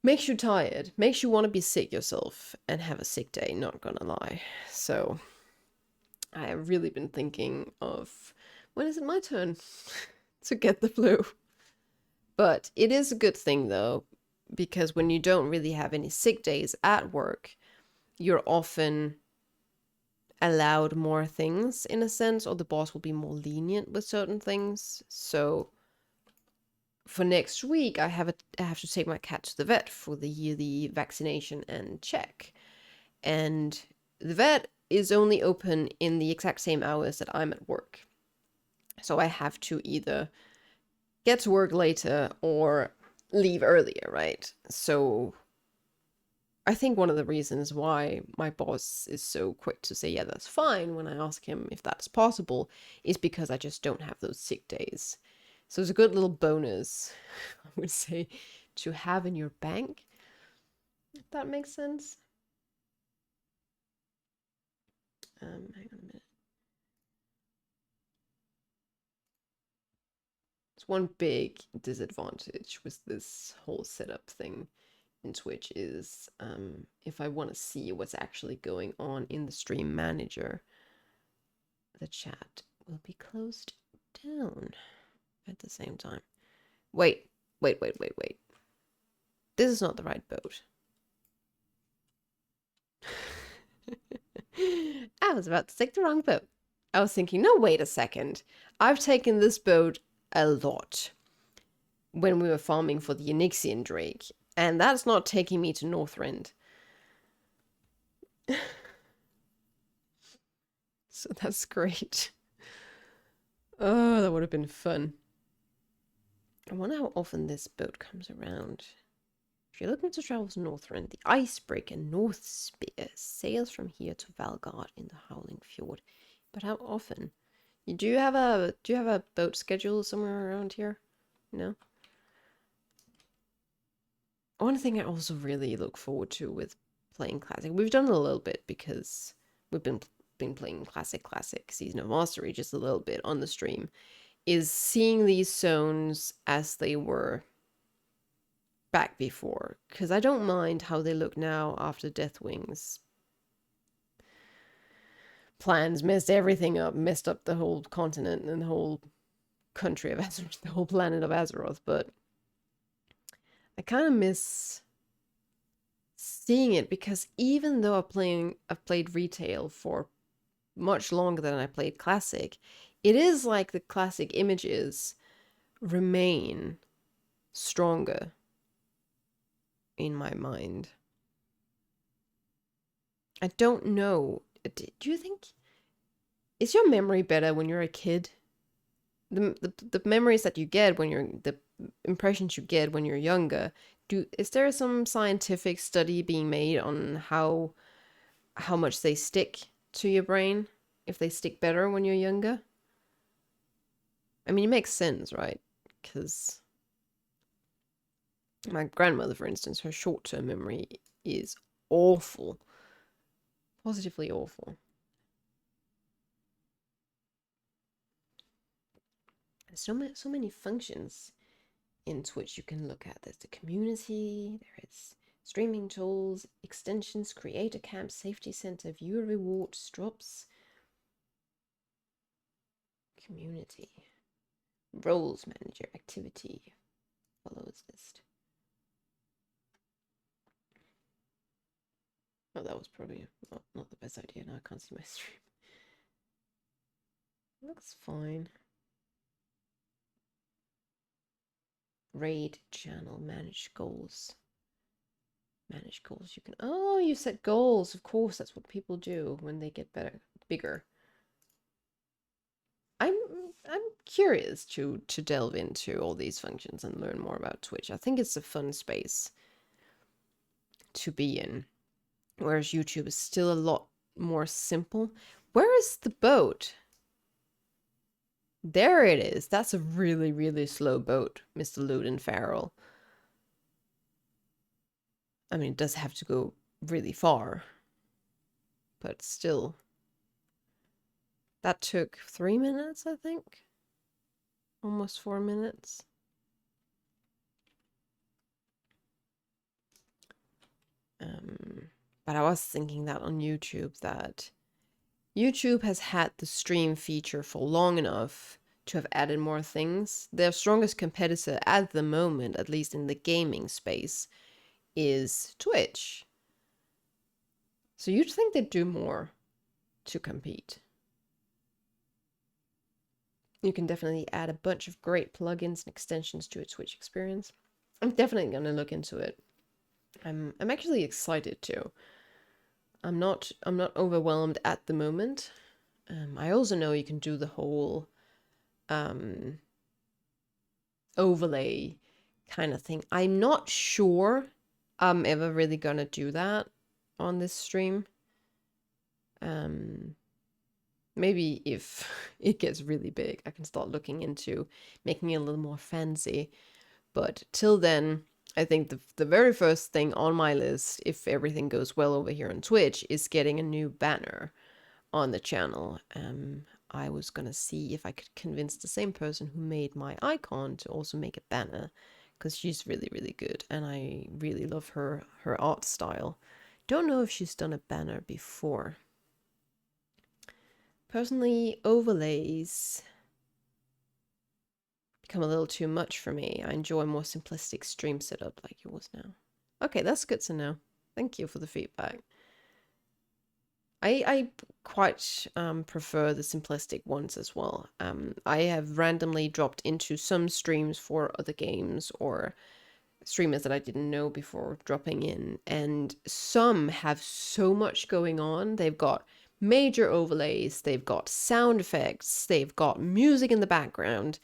makes you tired, makes you want to be sick yourself and have a sick day, not gonna lie. So I have really been thinking of, when is it my turn to get the flu? But it is a good thing, though, because when you don't really have any sick days at work, you're often allowed more things, in a sense, or the boss will be more lenient with certain things. So for next week, I have to take my cat to the vet for the yearly vaccination and check. And the vet is only open in the exact same hours that I'm at work. So I have to either get to work later or leave earlier, right? So I think one of the reasons why my boss is so quick to say, yeah, that's fine, when I ask him if that's possible, is because I just don't have those sick days. So it's a good little bonus, I would say, to have in your bank, if that makes sense. Hang on a minute. It's one big disadvantage with this whole setup thing in Twitch is if I want to see what's actually going on in the stream manager, the chat will be closed down at the same time. Wait. This is not the right boat. I was about to take the wrong boat. I was thinking, no, wait a second. I've taken this boat a lot when we were farming for the Onyxian Drake, and that's not taking me to Northrend. So that's great. Oh, that would have been fun. I wonder how often this boat comes around. If you're looking to travel to Northrend, the icebreaker North Spear sails from here to Valgard in the Howling Fjord. But how often? Do you have a boat schedule somewhere around here? No? One thing I also really look forward to with playing Classic, we've done it a little bit because we've been playing Classic Season of Mastery just a little bit on the stream, is seeing these zones as they were back before, because I don't mind how they look now after Deathwing's plans messed everything up, messed up the whole continent and the whole country of Azeroth, the whole planet of Azeroth, but I kind of miss seeing it, because even though I've played retail for much longer than I played Classic, it is like the Classic images remain stronger in my mind. I don't know. Do you think, is your memory better when you're a kid? The memories that you get when you're, the impressions you get when you're younger, is there some scientific study being made on how much they stick to your brain, if they stick better when you're younger? I mean, it makes sense, right? Because my grandmother, for instance, her short-term memory is awful. Positively awful. There's so many functions in Twitch you can look at. There's the community, there is streaming tools, extensions, creator camp, safety center, viewer rewards, drops, community, roles manager, activity, follows list. Oh, that was probably not the best idea. Now I can't see my stream. Looks fine. Raid channel, manage goals. Manage goals. You can. Oh, you set goals. Of course, that's what people do when they get bigger. I'm curious to delve into all these functions and learn more about Twitch. I think it's a fun space to be in, whereas YouTube is still a lot more simple. Where is the boat? There it is. That's a really, really slow boat, Mr. Luden Farrell. I mean, it does have to go really far, but still. That took 3 minutes, I think. Almost 4 minutes. But I was thinking that on YouTube, that YouTube has had the stream feature for long enough to have added more things. Their strongest competitor at the moment, at least in the gaming space, is Twitch. So you'd think they'd do more to compete. You can definitely add a bunch of great plugins and extensions to a Twitch experience. I'm definitely gonna look into it. I'm actually excited to. I'm not overwhelmed at the moment. I also know you can do the whole overlay kind of thing. I'm not sure I'm ever really gonna do that on this stream. Maybe if it gets really big, I can start looking into making it a little more fancy. But till then, I think the very first thing on my list, if everything goes well over here on Twitch, is getting a new banner on the channel. I was gonna see if I could convince the same person who made my icon to also make a banner, because she's really, really good, and I really love her art style. Don't know if she's done a banner before. Personally, overlays become a little too much for me. I enjoy a more simplistic stream setup like yours now. Okay, that's good to know. Thank you for the feedback. I quite prefer the simplistic ones as well. I have randomly dropped into some streams for other games or streamers that I didn't know before dropping in, and some have so much going on. They've got major overlays, they've got sound effects, they've got music in the background,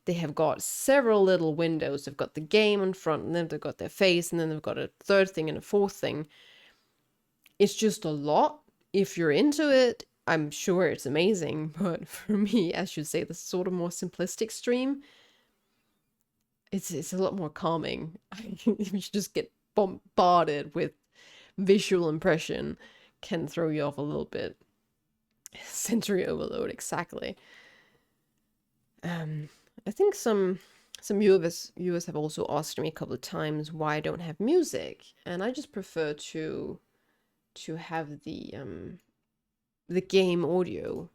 they have got several little windows, they've got the game in front of them, they've got their face, and then they've got a third thing and a fourth thing. It's just a lot. If you're into it, I'm sure it's amazing, but for me, as you say, the sort of more simplistic stream, it's a lot more calming. If you just get bombarded with visual impression, can throw you off a little bit. Sensory overload, exactly. I think some viewers have also asked me a couple of times why I don't have music, and I just prefer to have the game audio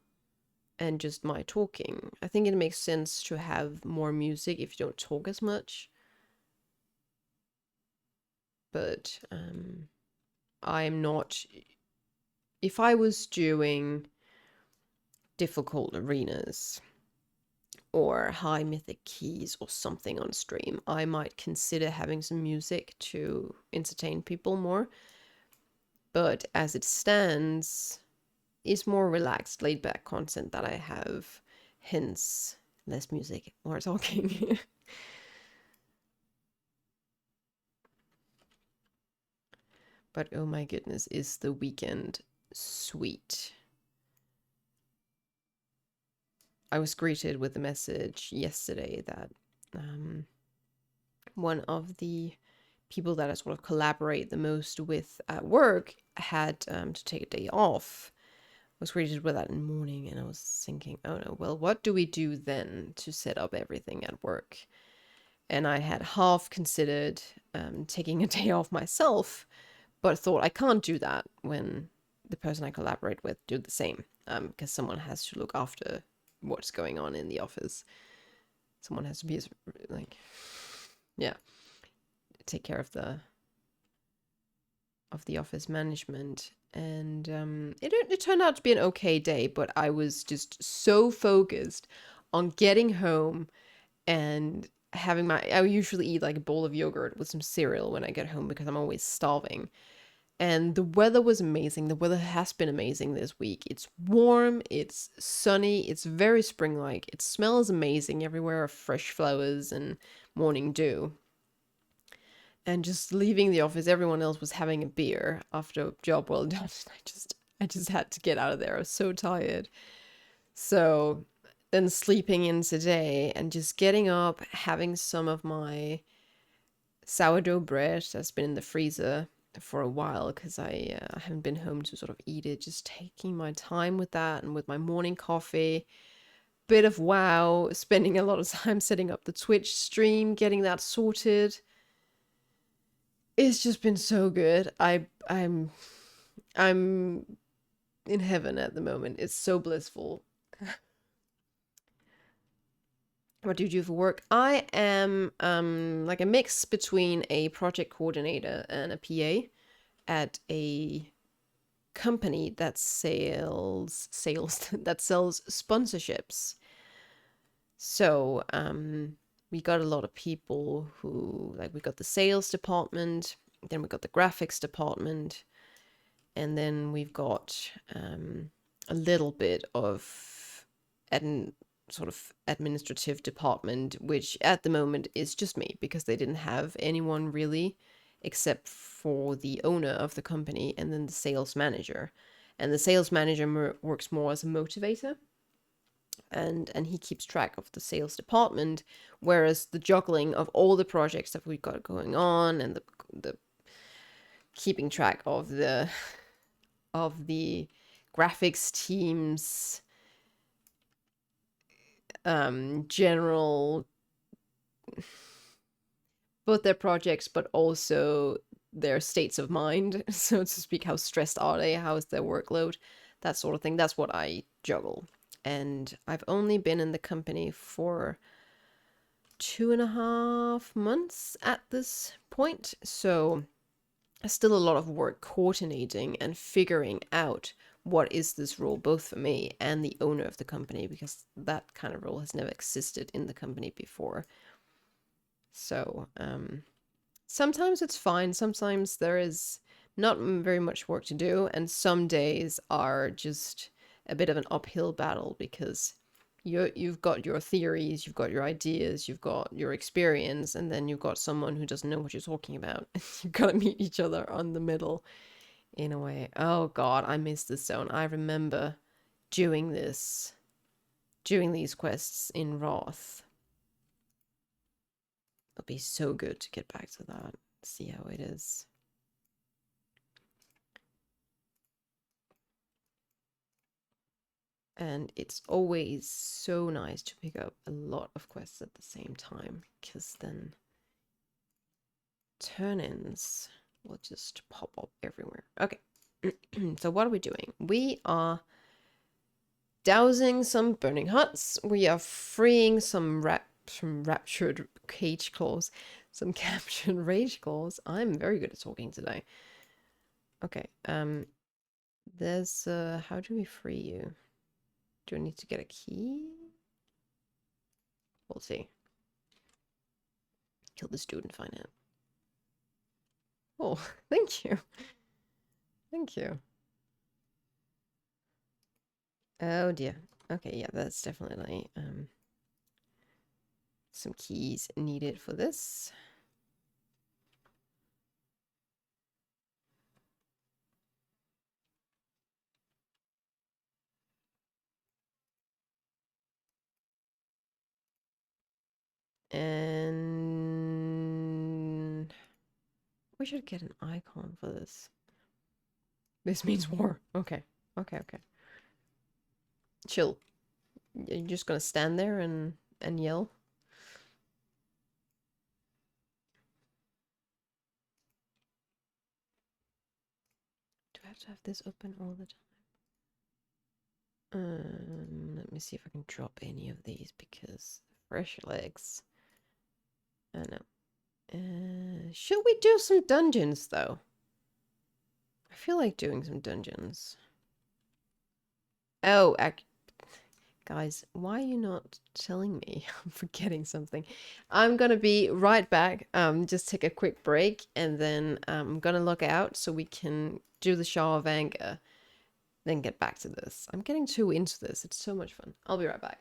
and just my talking. I think it makes sense to have more music if you don't talk as much. But I'm not... If I was doing difficult arenas or high mythic keys or something on stream, I might consider having some music to entertain people more. But as it stands, it's more relaxed, laid back content that I have, hence less music, more talking. But oh my goodness, is the weekend sweet. I was greeted with a message yesterday that one of the people that I sort of collaborate the most with at work had to take a day off. I was greeted with that in the morning, and I was thinking, oh no, well, what do we do then to set up everything at work? And I had half considered taking a day off myself, but thought I can't do that when the person I collaborate with do the same, because someone has to look after what's going on in the office. Someone has to be like, yeah, take care of the office management. And it turned out to be an okay day, but I was just so focused on getting home and having I usually eat like a bowl of yogurt with some cereal when I get home because I'm always starving. And the weather was amazing. The weather has been amazing this week. It's warm, it's sunny, it's very spring-like. It smells amazing. Everywhere are fresh flowers and morning dew. And just leaving the office, everyone else was having a beer after a job well done. I just had to get out of there. I was so tired. So then sleeping in today and just getting up, having some of my sourdough bread that's been in the freezer for a while because I haven't been home to sort of eat it. Just taking my time with that and with my morning coffee. Bit of WoW, spending a lot of time setting up the Twitch stream, getting that sorted. It's just been so good. I'm in heaven at the moment. It's so blissful. What do you do for work? I am like a mix between a project coordinator and a PA at a company that sells that sells sponsorships. So we got a lot of people who, like, we got the sales department, then we got the graphics department, and then we've got a little bit of sort of administrative department, which at the moment is just me because they didn't have anyone really except for the owner of the company and then the sales manager. And the sales manager works more as a motivator, and he keeps track of the sales department, whereas the juggling of all the projects that we've got going on and the keeping track of the graphics teams, general, both their projects but also their states of mind, so to speak. How stressed are they? How is their workload? That sort of thing. That's what I juggle. And I've only been in the company for 2.5 months at this point, so still a lot of work coordinating and figuring out what is this role, both for me and the owner of the company, because that kind of role has never existed in the company before. So sometimes it's fine, sometimes there is not very much work to do, and some days are just a bit of an uphill battle because you've got your theories, you've got your ideas, you've got your experience, and then you've got someone who doesn't know what you're talking about. You've got to meet each other on the middle in a way. Oh god, I miss this zone. I remember doing these quests in Wrath. It'll be so good to get back to that, see how it is. And it's always so nice to pick up a lot of quests at the same time, because then turn-ins will just pop up everywhere. Okay, so what are we doing? We are dousing some burning huts. We are freeing some raptured cage claws, some captured rage claws. I'm very good at talking today. Okay, there's how do we free you? Do I need to get a key? We'll see. Kill the student, find out. Oh, thank you. Thank you. Oh dear. Okay, yeah, that's definitely some keys needed for this. And we should get an icon for this. This means war. Okay. Okay, okay. Chill. You're just gonna stand there and yell? Do I have to have this open all the time? Let me see if I can drop any of these because fresh legs. I know. Should we do some dungeons though? I feel like doing some dungeons. Oh, guys, why are you not telling me? I'm forgetting something. I'm gonna be right back. Just take a quick break, and then I'm gonna log out so we can do the shower of anger, then get back to this. I'm getting too into this. It's so much fun. I'll be right back.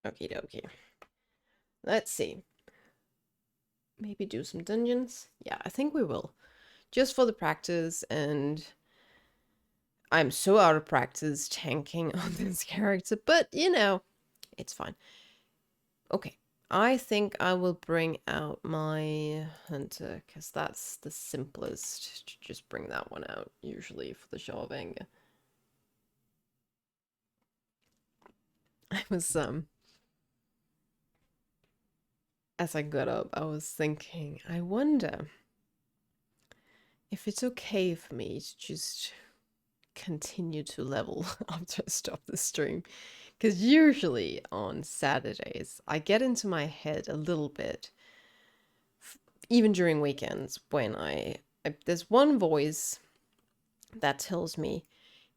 Okie dokie. Let's see. Maybe do some dungeons? Yeah, I think we will. Just for the practice, and I'm so out of practice tanking on this character, but you know, it's fine. Okay, I think I will bring out my hunter because that's the simplest to just bring that one out usually for the shelving. I was as I got up, I was thinking, I wonder if it's okay for me to just continue to level after I stop the stream. Because usually on Saturdays, I get into my head a little bit, even during weekends, when there's one voice that tells me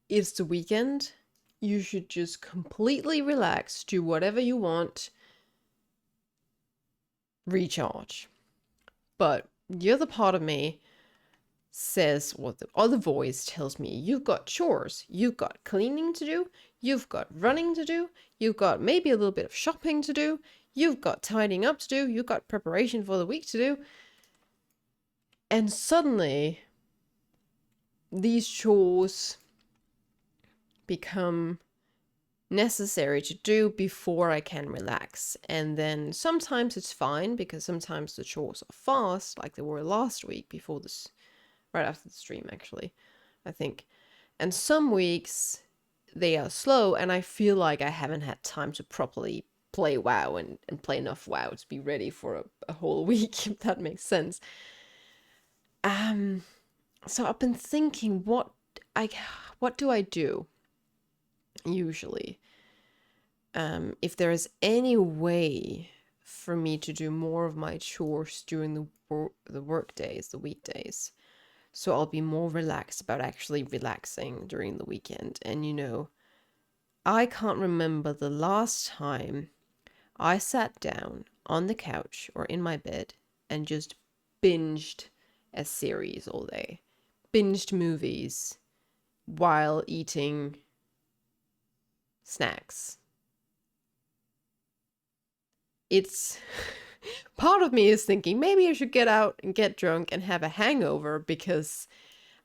it's the weekend, you should just completely relax, do whatever you want, recharge. But the other part of me says what the other voice tells me. You've got chores, you've got cleaning to do, you've got running to do, you've got maybe a little bit of shopping to do, you've got tidying up to do, you've got preparation for the week to do. And suddenly, these chores become necessary to do before I can relax. And then sometimes it's fine because sometimes the chores are fast, like they were last week before this, right after the stream, actually, I think. And some weeks they are slow, and I feel like I haven't had time to properly play WoW and play enough WoW to be ready for a whole week, if that makes sense. So I've been thinking, what do I do usually? If there is any way for me to do more of my chores during the work days, the weekdays, so I'll be more relaxed about actually relaxing during the weekend. And I can't remember the last time I sat down on the couch or in my bed and just binged a series all day, binged movies while eating snacks. It's part of me is thinking maybe I should get out and get drunk and have a hangover because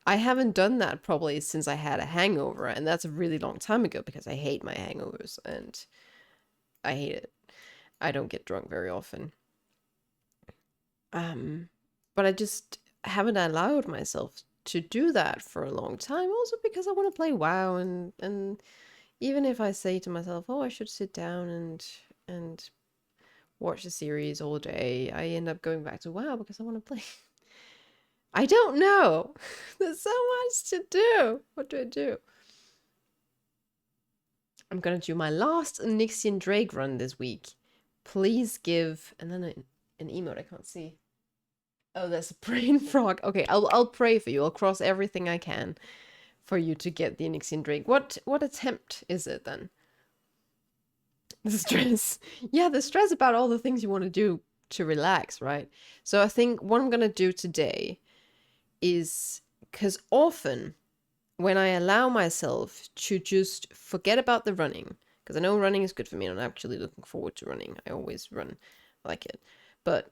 I haven't done that probably since I had a hangover, and that's a really long time ago because I hate my hangovers and I hate it. I don't get drunk very often. But I just haven't allowed myself to do that for a long time, also because I want to play WoW, and even if I say to myself, "Oh, I should sit down and watch a series all day," I end up going back to WoW because I want to play. I don't know. There's so much to do. What do I do? I'm gonna do my last Nyxian Drake run this week. Please give, and then an emote I can't see. Oh, that's a praying frog. Okay, I'll pray for you. I'll cross everything I can for you to get the Nyxian Drake. What attempt is it then? The stress. Yeah, the stress about all the things you want to do to relax, right? So I think what I'm gonna do today is because often when I allow myself to just forget about the running, because I know running is good for me and I'm actually looking forward to running. I always run, I like it. But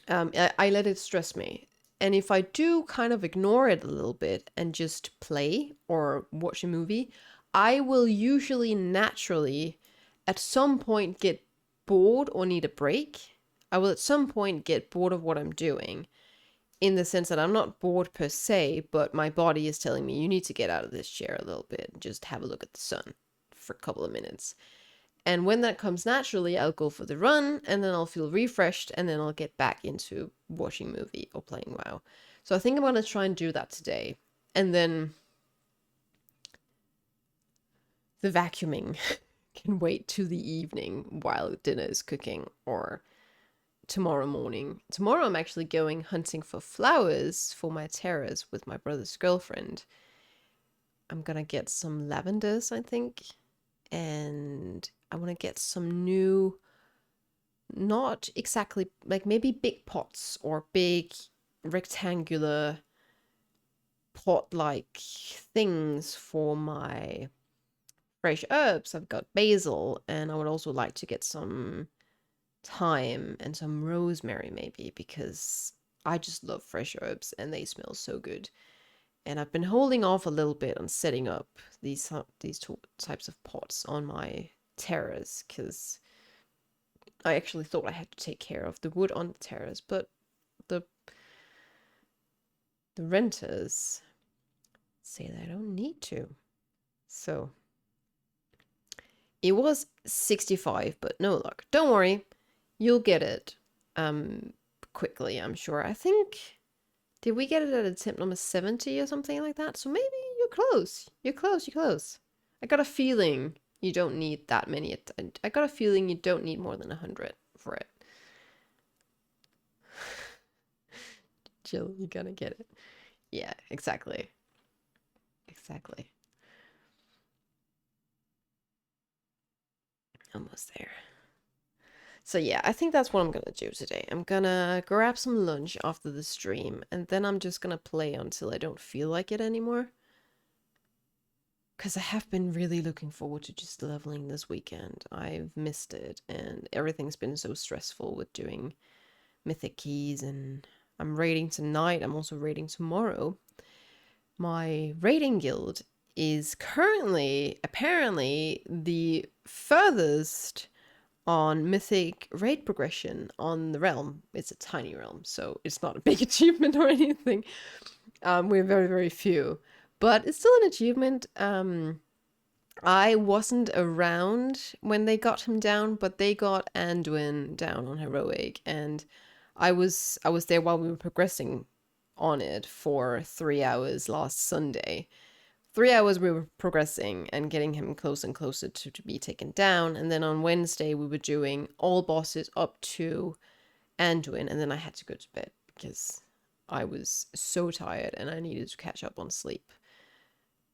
I let it stress me. And if I do kind of ignore it a little bit and just play or watch a movie, I will usually naturally at some point get bored or need a break. I will at some point get bored of what I'm doing, in the sense that I'm not bored per se, but my body is telling me you need to get out of this chair a little bit and just have a look at the sun for a couple of minutes. And when that comes naturally, I'll go for the run and then I'll feel refreshed and then I'll get back into watching movie or playing WoW. So I think I'm going to try and do that today. And then the vacuuming can wait to the evening while dinner is cooking, or tomorrow morning. Tomorrow I'm actually going hunting for flowers for my terrace with my brother's girlfriend. I'm gonna get some lavenders, I think, and I want to get some new, not exactly like maybe big pots or big rectangular pot like things for my fresh herbs. I've got basil, and I would also like to get some thyme and some rosemary maybe, because I just love fresh herbs and they smell so good. And I've been holding off a little bit on setting up these two types of pots on my terrace because I actually thought I had to take care of the wood on the terrace, but the the renters say that I don't need to. So it was 65, but no luck. Don't worry, you'll get it quickly, I'm sure. I think, did we get it at attempt number 70 or something like that? So maybe you're close. You're close, you're close. I got a feeling you don't need that many. I got a feeling you don't need more than 100 for it. Jill, you're gonna get it. Yeah, exactly. Exactly. Almost there. So yeah, I think that's what I'm gonna do today. I'm gonna grab some lunch after the stream, and then I'm just gonna play until I don't feel like it anymore. Because I have been really looking forward to just leveling this weekend. I've missed it, and everything's been so stressful with doing mythic keys, and I'm raiding tonight. I'm also raiding tomorrow. My raiding guild is currently, apparently, the furthest on mythic raid progression on the realm. It's a tiny realm, so it's not a big achievement or anything. We're very, very few, but it's still an achievement. I wasn't around when they got him down, but they got Anduin down on heroic, and I was there while we were progressing on it for 3 hours last Sunday. 3 hours we were progressing and getting him closer and closer to be taken down, and then on Wednesday we were doing all bosses up to Anduin, and then I had to go to bed because I was so tired and I needed to catch up on sleep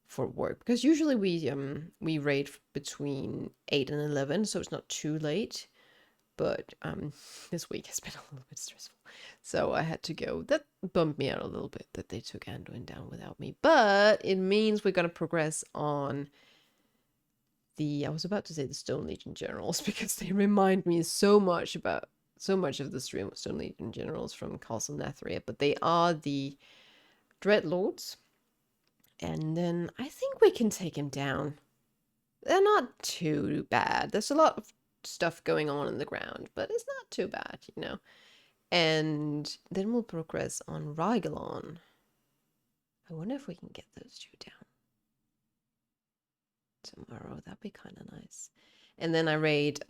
for work, because usually we raid between 8 and 11, so it's not too late, but this week has been a little bit stressful, so I had to go. That bummed me out a little bit that they took Anduin down without me, but it means we're gonna progress on the, I was about to say the Stone Legion generals because they remind me so much about so much of the stream of Stone Legion generals from Castle Nathria, but they are the Dreadlords. And then I think we can take him down. They're not too bad. There's a lot of stuff going on in the ground, but it's not too bad, you know. And then we'll progress on Rygalon. I wonder if we can get those two down tomorrow. That'd be kind of nice. And then I raid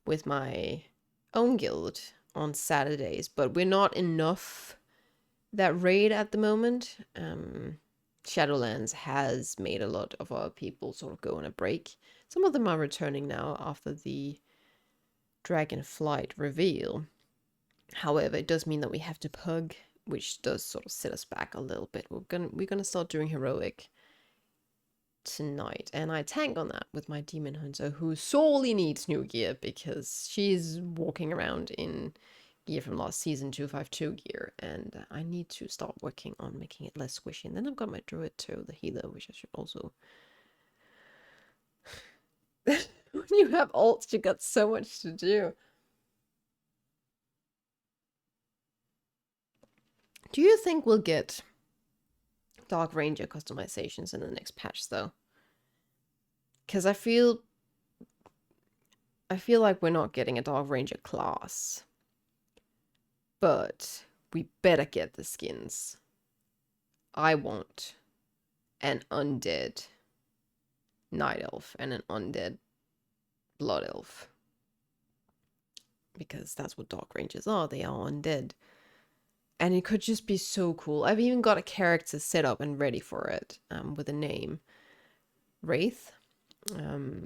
with my own guild on Saturdays, but we're not enough that raid at the moment. Shadowlands has made a lot of our people sort of go on a break. Some of them are returning now after the Dragonflight reveal. However, it does mean that we have to pug, which does sort of set us back a little bit. We're gonna start doing heroic tonight, and I tank on that with my demon hunter, who sorely needs new gear because she's walking around in gear from last season, 252 gear, and I need to start working on making it less squishy. And then I've got my druid too, the healer, which I should also. When you have alts, you got so much to do. Do you think we'll get Dark Ranger customizations in the next patch, though? Because I feel like we're not getting a Dark Ranger class. But we better get the skins. I want an undead night elf and an undead blood elf. Because that's what Dark Rangers are. They are undead. And it could just be so cool. I've even got a character set up and ready for it, with a name. Wraith,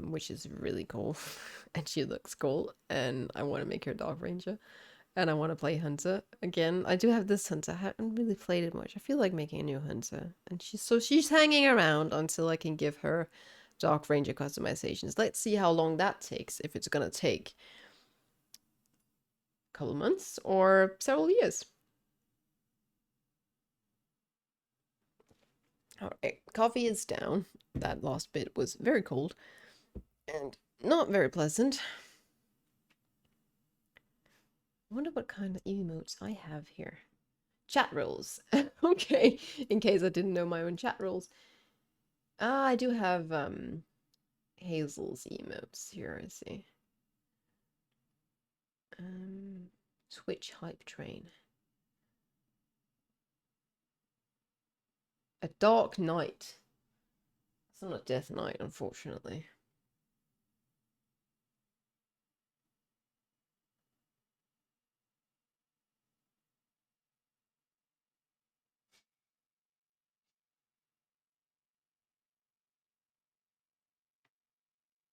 which is really cool. And she looks cool. And I want to make her Dark Ranger. And I want to play Hunter again. I do have this Hunter. I haven't really played it much. I feel like making a new Hunter. And she's hanging around until I can give her Dark Ranger customizations. Let's see how long that takes. If it's going to take a couple months or several years. Alright, coffee is down. That last bit was very cold and not very pleasant. I wonder what kind of emotes I have here. Chat rules. Okay, in case I didn't know my own chat rules. I do have Hazel's emotes here, I see. Twitch hype train. A dark night. It's not a death knight, unfortunately.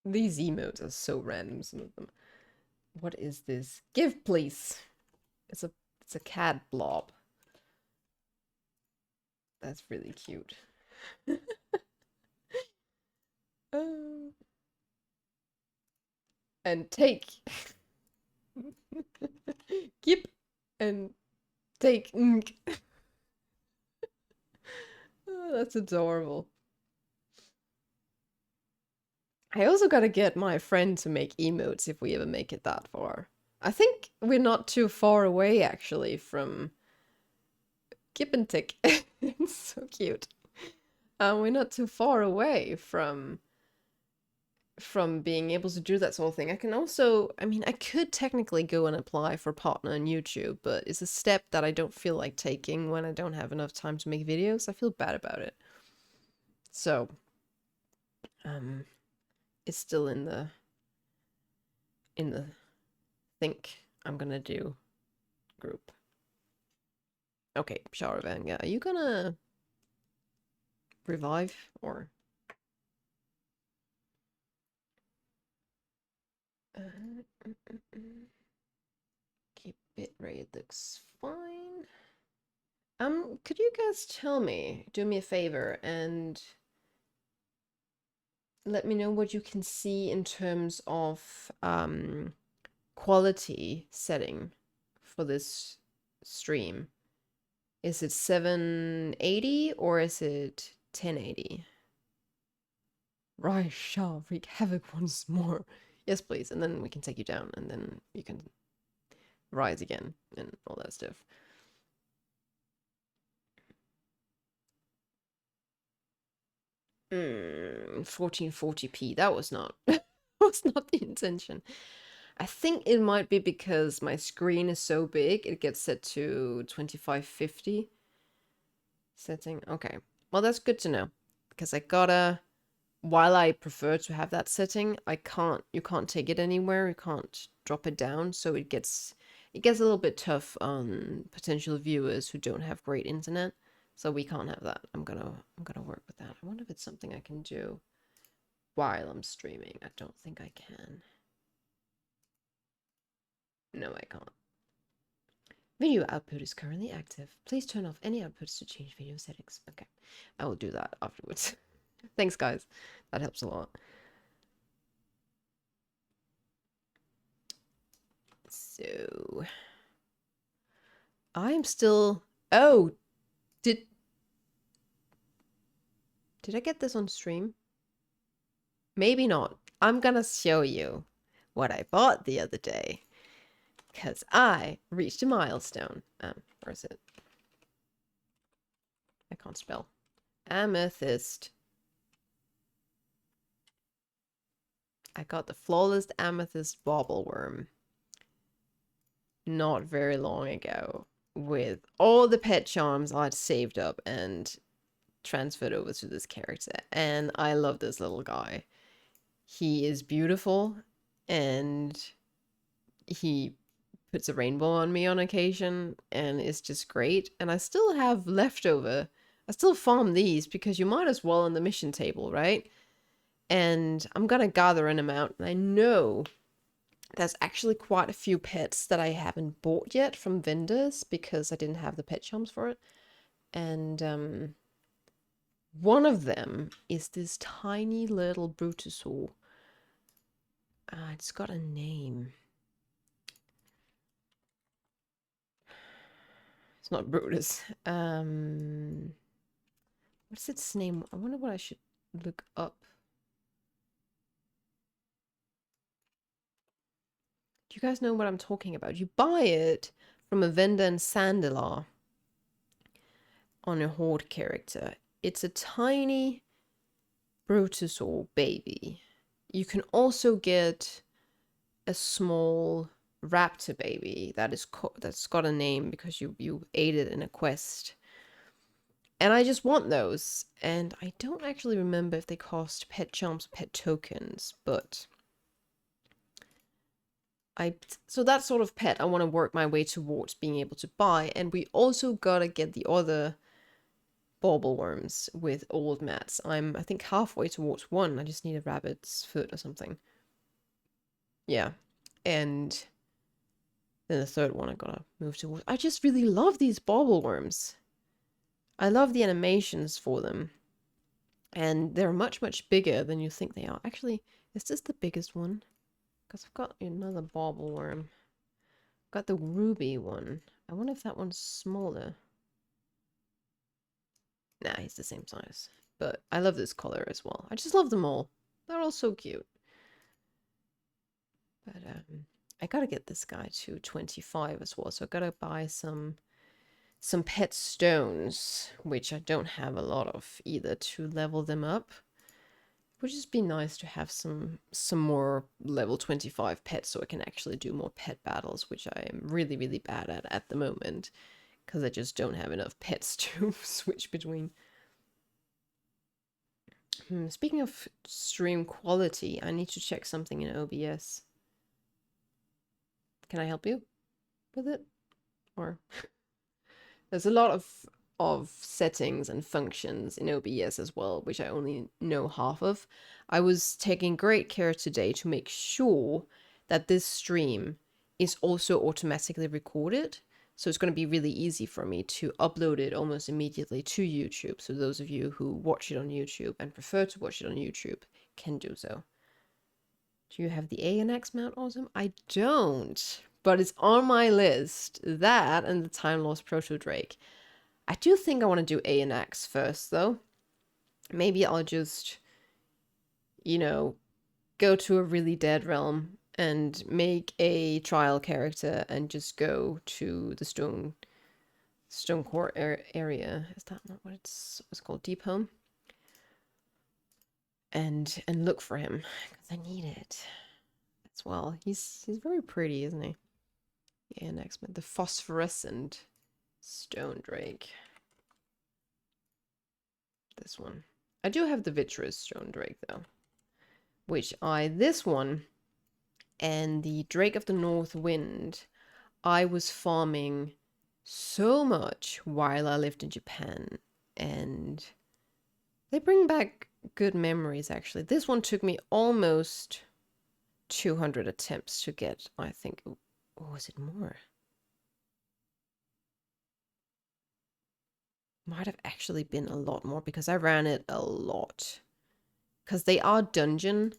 These emotes are so random, some of them. What is this? Give, please. It's a cat blob. That's really cute. And take. Keep and take. Oh, that's adorable. I also gotta get my friend to make emotes if we ever make it that far. I think we're not too far away actually from Kip and Tick. It's so cute. We're not too far away from being able to do that sort of thing. I can also, I mean, I could technically go and apply for partner on YouTube, but it's a step that I don't feel like taking when I don't have enough time to make videos. I feel bad about it. So, it's still in the think I'm gonna do group. Okay, Sharavan, yeah, are you gonna revive or? Keep bitrate looks fine. Could you guys tell me, do me a favor, and let me know what you can see in terms of quality setting for this stream. Is it 780 or is it 1080? Rise shall wreak havoc once more. Yes, please. And then we can take you down and then you can rise again and all that stuff. 1440p. That was not was not the intention. I think it might be because my screen is so big, it gets set to 2550 setting. Okay. Well, that's good to know because I gotta, while I prefer to have that setting, you can't take it anywhere. You can't drop it down. So it gets a little bit tough on potential viewers who don't have great internet. So we can't have that. I'm gonna work with that. I wonder if it's something I can do while I'm streaming. I don't think I can. No, I can't. Video output is currently active. Please turn off any outputs to change video settings. Okay, I will do that afterwards. Thanks, guys. That helps a lot. So, I'm still... Oh, did I get this on stream? Maybe not. I'm gonna show you what I bought the other day. Because I reached a milestone. Where is it? I can't spell. Amethyst. I got the Flawless Amethyst Bobbleworm not very long ago with all the pet charms I'd saved up and transferred over to this character. And I love this little guy. He is beautiful and he puts a rainbow on me on occasion and it's just great. And I still have leftover. I still farm these because you might as well on the mission table, right? And I'm gonna gather an amount. And I know there's actually quite a few pets that I haven't bought yet from vendors because I didn't have the pet charms for it. And one of them is this tiny little Brutusaur. It's got a name. It's not Brutus. What's its name? I wonder what I should look up. Do you guys know what I'm talking about? You buy it from a vendor in Sandalar on a Horde character. It's a tiny Brutusaur baby. You can also get a small raptor baby that's got a name because you ate it in a quest. And I just want those. And I don't actually remember if they cost pet charms or pet tokens, but so that sort of pet I want to work my way towards being able to buy. And we also gotta get the other bauble worms with old mats. I think halfway towards one. I just need a rabbit's foot or something. Yeah. And then the third one I gotta move towards. I just really love these bauble worms. I love the animations for them. And they're much, much bigger than you think they are. Actually, is this the biggest one? Because I've got another bauble worm. I've got the ruby one. I wonder if that one's smaller. Nah, he's the same size. But I love this color as well. I just love them all. They're all so cute. But I gotta get this guy to 25 as well. So I gotta buy some pet stones, which I don't have a lot of either, to level them up. It would just be nice to have some more level 25 pets so I can actually do more pet battles, which I am really, really bad at the moment, because I just don't have enough pets to switch between. Speaking of stream quality, I need to check something in OBS. Can I help you with it? Or there's a lot of settings and functions in OBS as well, which I only know half of. I was taking great care today to make sure that this stream is also automatically recorded. So it's going to be really easy for me to upload it almost immediately to YouTube. So those of you who watch it on YouTube and prefer to watch it on YouTube can do so. Do you have the ANX mount, Autumn? I don't, but it's on my list. That and the Time Lost Proto Drake. I do think I want to do ANX first, though. Maybe I'll just, you know, go to a really dead realm and make a trial character and just go to the stone core area. Is that not what it's called? Deep Home. And look for him because I need it as well. He's very pretty, isn't he? Yeah, next one, the phosphorescent stone drake. This one. I do have the vitreous stone drake though, which this one and the Drake of the North Wind, I was farming so much while I lived in Japan, and they bring back good memories actually. This one took me almost 200 attempts to get, I think. Or was it more? Might have actually been a lot more because I ran it a lot. Because they are dungeon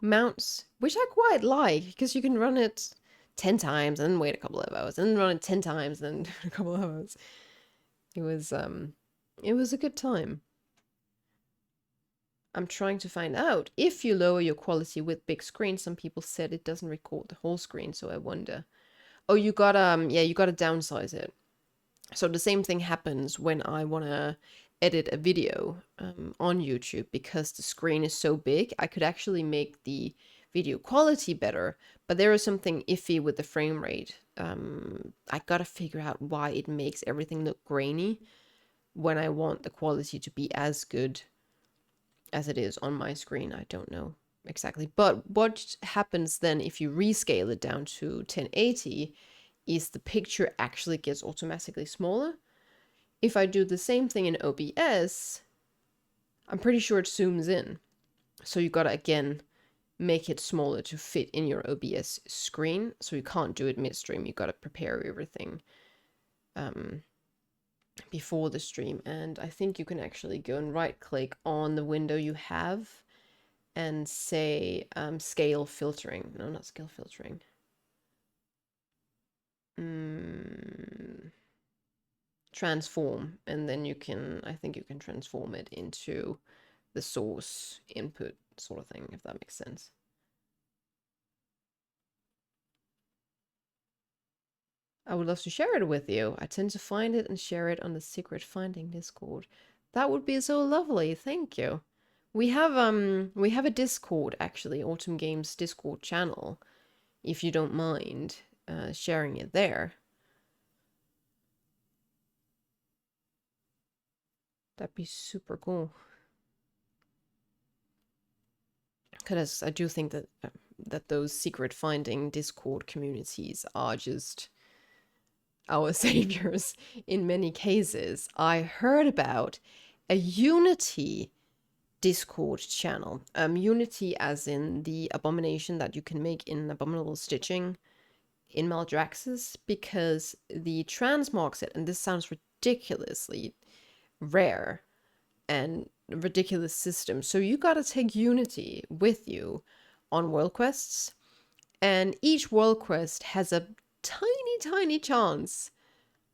mounts, which I quite like because you can run it 10 times and then wait a couple of hours and then run it 10 times and then a couple of hours. It was a good time. I'm trying to find out if you lower your quality with big screen. Some people said it doesn't record the whole screen, so I wonder. Oh, you gotta you gotta downsize it. So the same thing happens when I wanna edit a video on YouTube, because the screen is so big. I could actually make the video quality better, but there is something iffy with the frame rate. I gotta figure out why it makes everything look grainy when I want the quality to be as good as it is on my screen. I don't know exactly. But what happens then if you rescale it down to 1080 is the picture actually gets automatically smaller. If I do the same thing in OBS, I'm pretty sure it zooms in. So you gotta, again, make it smaller to fit in your OBS screen. So you can't do it midstream. You gotta prepare everything before the stream. And I think you can actually go and right click on the window you have and say scale filtering. No, not scale filtering. Transform, and then you can, I think you can transform it into the source input sort of thing, if that makes sense. I would love to share it with you. I tend to find it and share it on the Secret Finding Discord. That would be so lovely. Thank you. We have a Discord, actually, AutumnGames Discord channel. if you don't mind sharing it there. That'd be super cool. Because I do think that those secret finding Discord communities are just our saviors in many cases. I heard about a Unity Discord channel. Unity as in the abomination that you can make in Abominable Stitching in Maldraxxus, because the transmog set, and this sounds ridiculously rare and ridiculous system, so you gotta take Unity with you on world quests, and each world quest has a tiny chance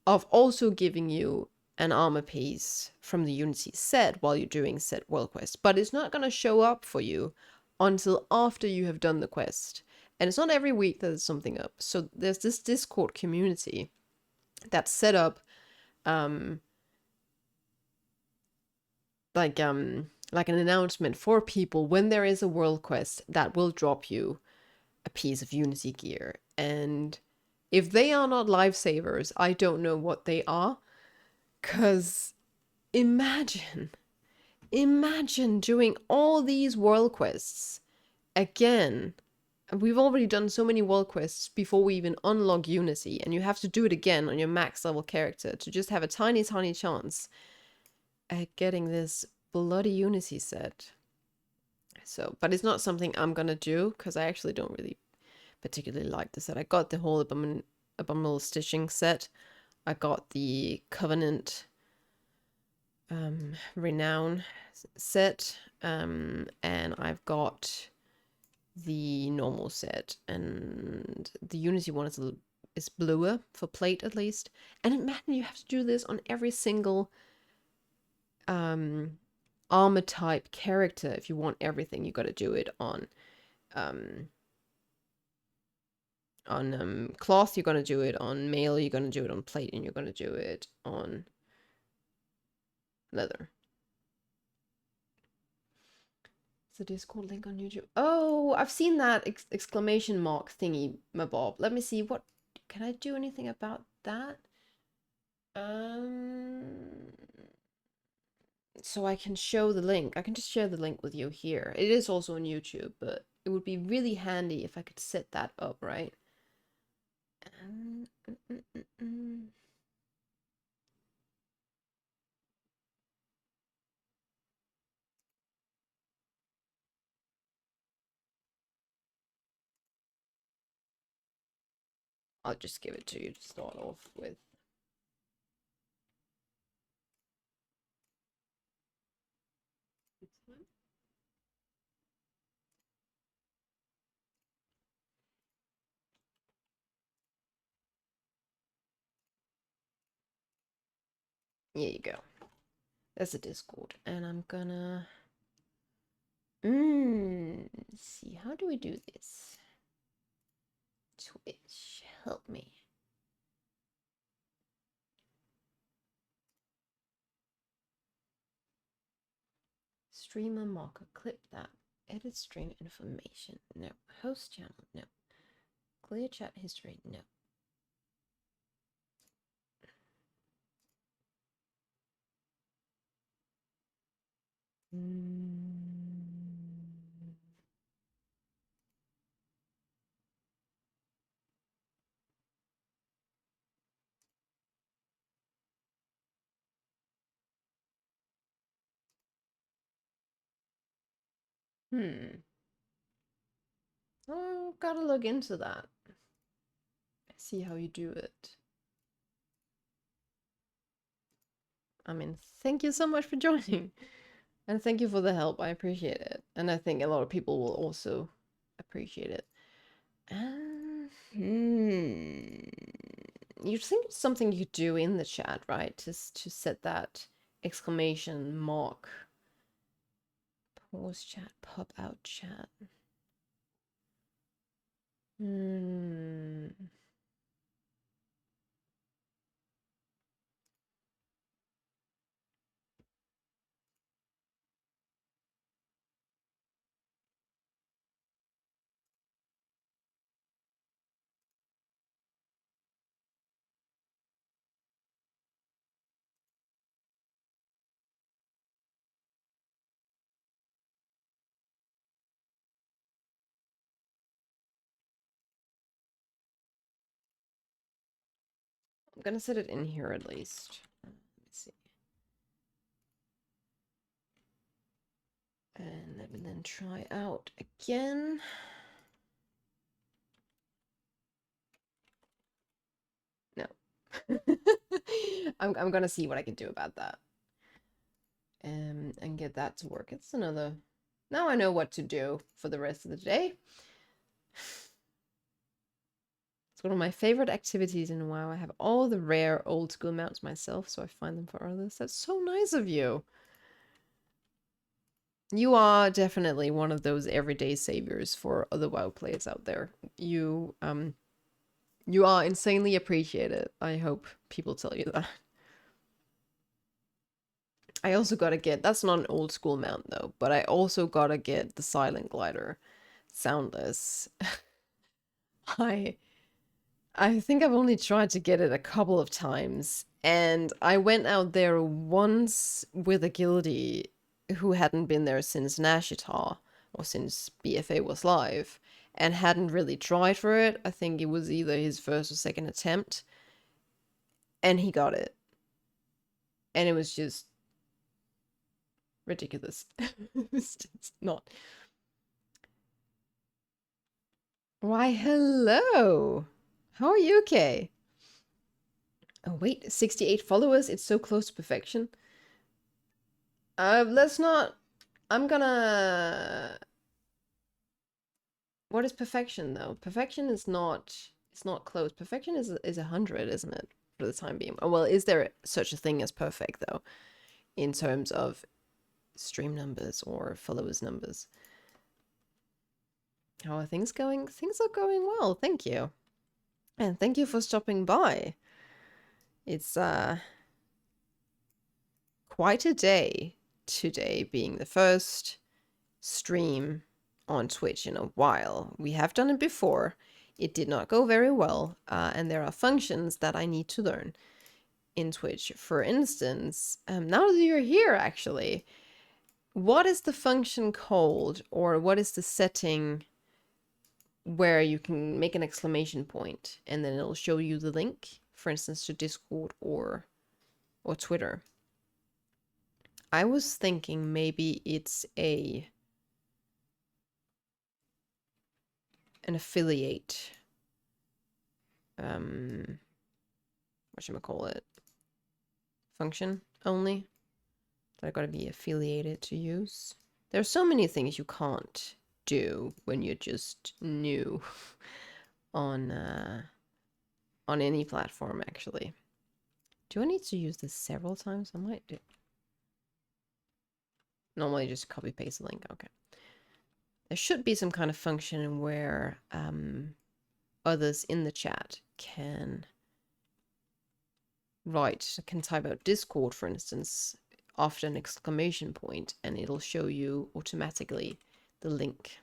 of also giving you an armor piece from the Unity set while you're doing said world quest, but it's not going to show up for you until after you have done the quest. And it's not every week that there's something up. So there's this Discord community that's set up um like an announcement for people when there is a world quest that will drop you a piece of Unity gear. And if they are not lifesavers, I don't know what they are. Cause imagine doing all these world quests again. We've already done so many world quests before we even unlock Unity, and you have to do it again on your max level character to just have a tiny chance at getting this bloody Unity set. So, but it's not something I'm gonna do, because I actually don't really particularly like the set. I got the whole Abominable Stitching set. I got the Covenant Renown set, and I've got the normal set, and the Unity one is bluer for plate at least. And imagine you have to do this on every single armor type character. If you want everything, you got to do it on cloth, you're gonna do it on mail, you're gonna do it on plate, and you're gonna do it on leather. The Discord link on YouTube. Oh, I've seen that exclamation mark thingy, my bob. Let me see. What can I do anything about that? So I can show the link. I can just share the link with you here. It is also on YouTube, but it would be really handy if I could set that up, right? I'll just give it to you to start off with. Here you go. That's a Discord, and I'm gonna see, how do we do this? Twitch, help me. Streamer marker, clip that. Edit stream information, no. Host channel, no. Clear chat history, no. Oh, gotta look into that. See how you do it. I mean, thank you so much for joining. And thank you for the help. I appreciate it. And I think a lot of people will also appreciate it. You think it's something you do in the chat, right? Just to set that exclamation mark. Pause chat, pop out chat. I'm gonna set it in here at least. Let me see. And let me then try out again. No. I'm gonna see what I can do about that. And get that to work. It's another... Now I know what to do for the rest of the day. It's one of my favorite activities in WoW. I have all the rare old school mounts myself, so I find them for others. That's so nice of you. You are definitely one of those everyday saviors for other WoW players out there. You are insanely appreciated. I hope people tell you that. I also gotta get, that's not an old school mount though, but I also gotta get the Silent Glider soundless. I I think I've only tried to get it a couple of times, and I went out there once with a guildie who hadn't been there since Nashitar, or since BFA was live, and hadn't really tried for it. I think it was either his first or second attempt, and he got it. And it was just ridiculous. It's just not. Why, hello! How are you, Kay? Oh, wait, 68 followers? It's so close to perfection. Let's not... I'm gonna... What is perfection, though? Perfection is not... It's not close. Perfection is 100, isn't it? For the time being. Oh, well, is there such a thing as perfect, though? In terms of stream numbers or followers numbers? How are things going? Things are going well, thank you. And thank you for stopping by. It's, quite a day today, being the first stream on Twitch in a while. We have done it before. It did not go very well, and there are functions that I need to learn in Twitch. For instance, now that you're here, actually, what is the function called, or what is the setting where you can make an exclamation point and then it'll show you the link, for instance, to Discord or Twitter? I was thinking maybe it's an affiliate, whatchamacallit, function only that I gotta be affiliated to use. There's so many things you can't do when you're just new on any platform, actually. Do I need to use this several times? I might do. Normally just copy paste the link. Okay. There should be some kind of function where others in the chat can type out Discord, for instance, after an exclamation point, and it'll show you automatically the link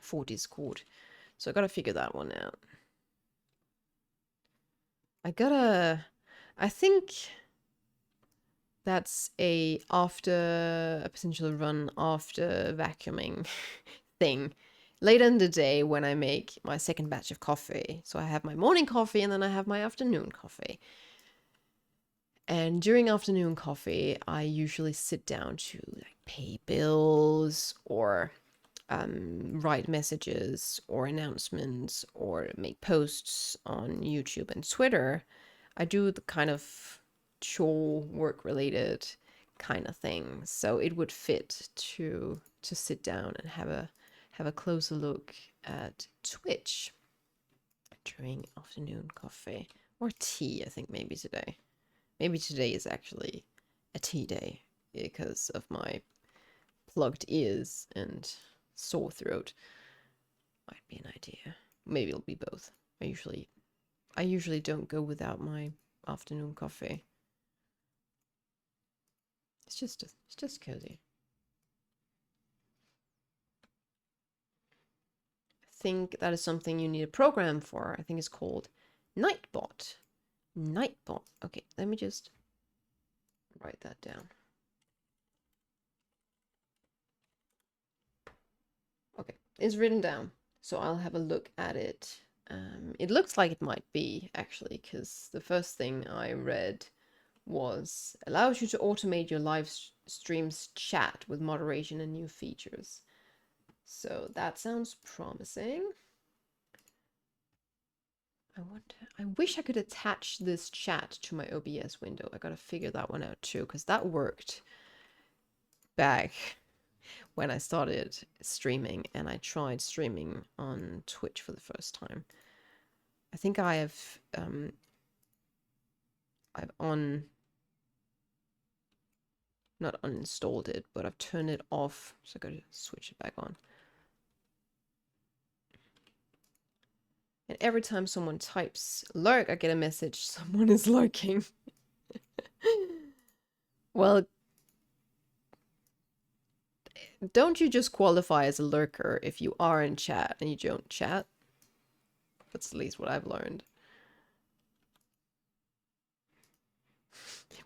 for Discord. So I gotta figure that one out. I think that's after a potential run after vacuuming thing. Later in the day when I make my second batch of coffee. So I have my morning coffee and then I have my afternoon coffee. And during afternoon coffee, I usually sit down to like pay bills or write messages or announcements or make posts on YouTube and Twitter. I do the kind of chore work related kind of thing, so it would fit to sit down and have a closer look at Twitch during afternoon coffee or tea. I think maybe today is actually a tea day because of my plugged ears and sore throat. Might be an idea. Maybe it'll be both. I usually don't go without my afternoon coffee. It's just cozy. I think that is something you need a program for. I think it's called Nightbot. Nightbot. Okay, let me just write that down. Okay, it's written down, so I'll have a look at it It looks like it might be, actually, because the first thing I read was allows you to automate your live streams chat with moderation and new features. So that sounds promising. I wish I could attach this chat to my OBS window. I gotta figure that one out too, because that worked back when I started streaming and I tried streaming on Twitch for the first time. I think I've not uninstalled it, but I've turned it off, so I gotta switch it back on. And every time someone types lurk, I get a message, someone is lurking. Well, don't you just qualify as a lurker if you are in chat and you don't chat? That's at least what I've learned.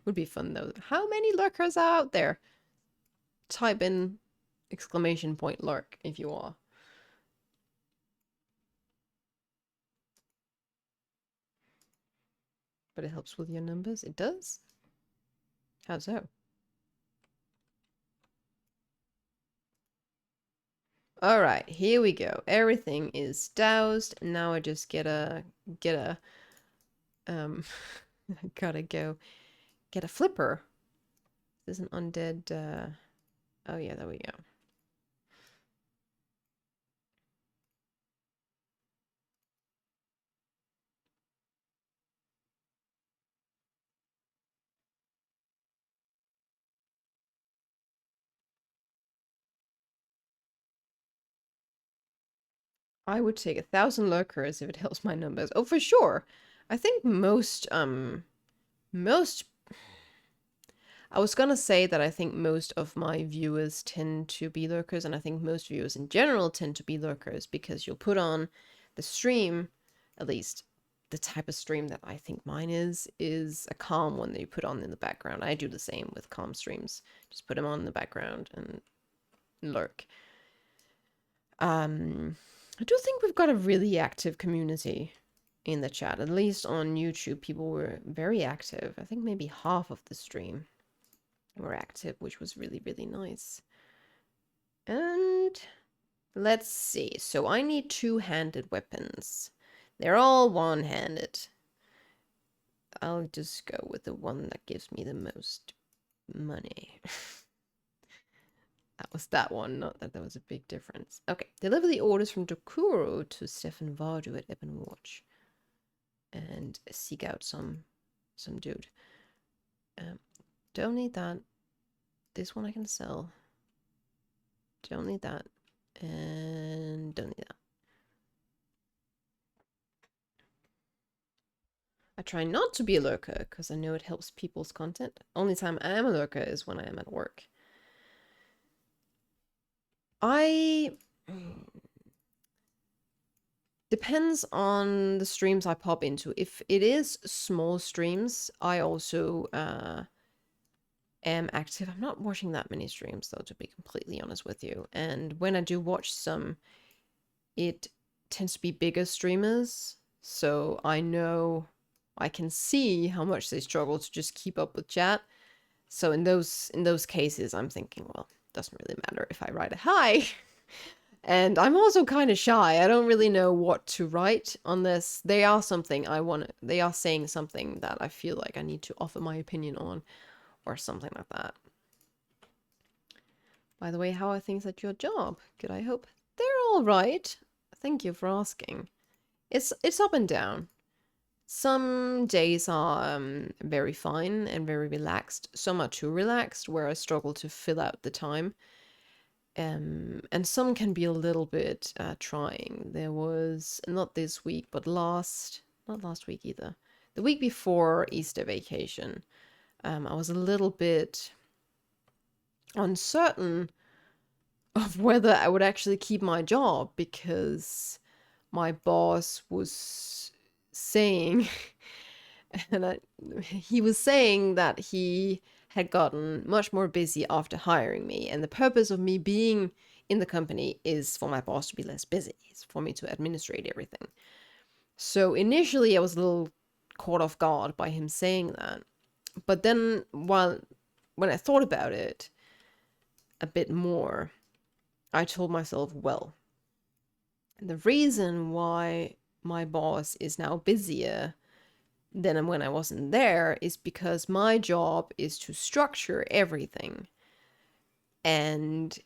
Would be fun though. How many lurkers are out there? Type in exclamation point lurk if you are. But it helps with your numbers. It does? How so? Alright, here we go. Everything is doused. Now I just get a gotta go get a flipper. This is an undead oh yeah, there we go. I would take 1,000 lurkers if it helps my numbers. Oh, for sure. I think most I was gonna say that I think most of my viewers tend to be lurkers, and I think most viewers in general tend to be lurkers because you'll put on the stream, at least the type of stream that I think mine is a calm one that you put on in the background. I do the same with calm streams. Just put them on in the background and lurk. I do think we've got a really active community in the chat. At least on YouTube, people were very active. I think maybe half of the stream were active, which was really, really nice. And let's see. So I need two-handed weapons. They're all one-handed. I'll just go with the one that gives me the most money. That was that one, not that there was a big difference. Okay, deliver the orders from Dokuro to Stefan Vardu at Ebon Watch. And seek out some dude. Don't need that. This one I can sell. Don't need that. And don't need that. I try not to be a lurker because I know it helps people's content. Only time I am a lurker is when I am at work. Depends on the streams I pop into. If it is small streams, I also am active. I'm not watching that many streams though, to be completely honest with you. And when I do watch some, it tends to be bigger streamers, so I know I can see how much they struggle to just keep up with chat. So in those cases, I'm thinking, well, it doesn't really matter if I write a hi. And I'm also kind of shy. I don't really know what to write unless they are something they are saying something that I feel like I need to offer my opinion on or something like that. By the way, how are things at your job? Good, I hope. They're all right. Thank you for asking. It's up and down. Some days are very fine and very relaxed. Some are too relaxed, where I struggle to fill out the time. And some can be a little bit trying. There was, not this week, but not last week either. The week before Easter vacation, I was a little bit uncertain of whether I would actually keep my job because my boss was saying, and he was saying that he had gotten much more busy after hiring me, and the purpose of me being in the company is for my boss to be less busy. It's for me to administrate everything. So initially I was a little caught off guard by him saying that. But then when I thought about it a bit more, I told myself, well, the reason why my boss is now busier than when I wasn't there is because my job is to structure everything. And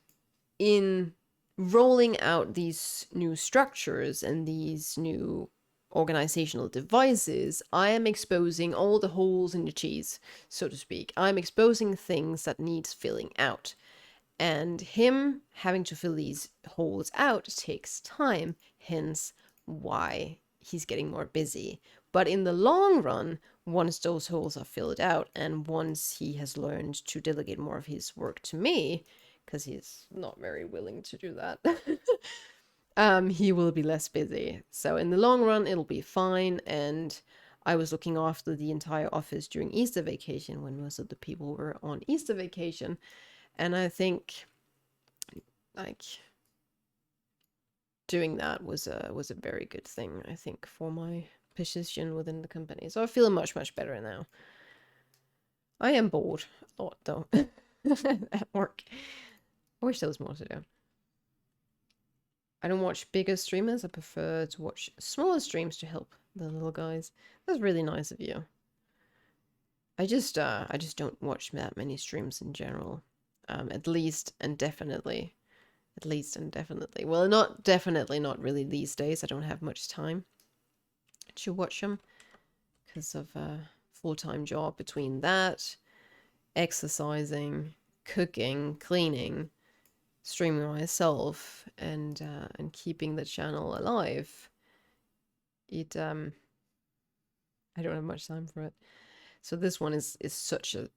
in rolling out these new structures and these new organizational devices, I am exposing all the holes in the cheese, so to speak. I'm exposing things that needs filling out. And him having to fill these holes out takes time, hence why he's getting more busy. But in the long run, once those holes are filled out and once he has learned to delegate more of his work to me, because he's not very willing to do that, he will be less busy. So in the long run, it'll be fine. And I was looking after the entire office during Easter vacation when most of the people were on Easter vacation. And I think like doing that was a very good thing, I think, for my position within the company. So I feel much better now. I am bored a lot though at work. I wish there was more to do. I don't watch bigger streamers. I prefer to watch smaller streams to help the little guys. That's really nice of you. I just don't watch that many streams in general. At least and definitely. At least and definitely. Well, not definitely, not really these days. I don't have much time to watch them because of a full-time job between that, exercising, cooking, cleaning, streaming myself, and keeping the channel alive. It I don't have much time for it. So this one is such a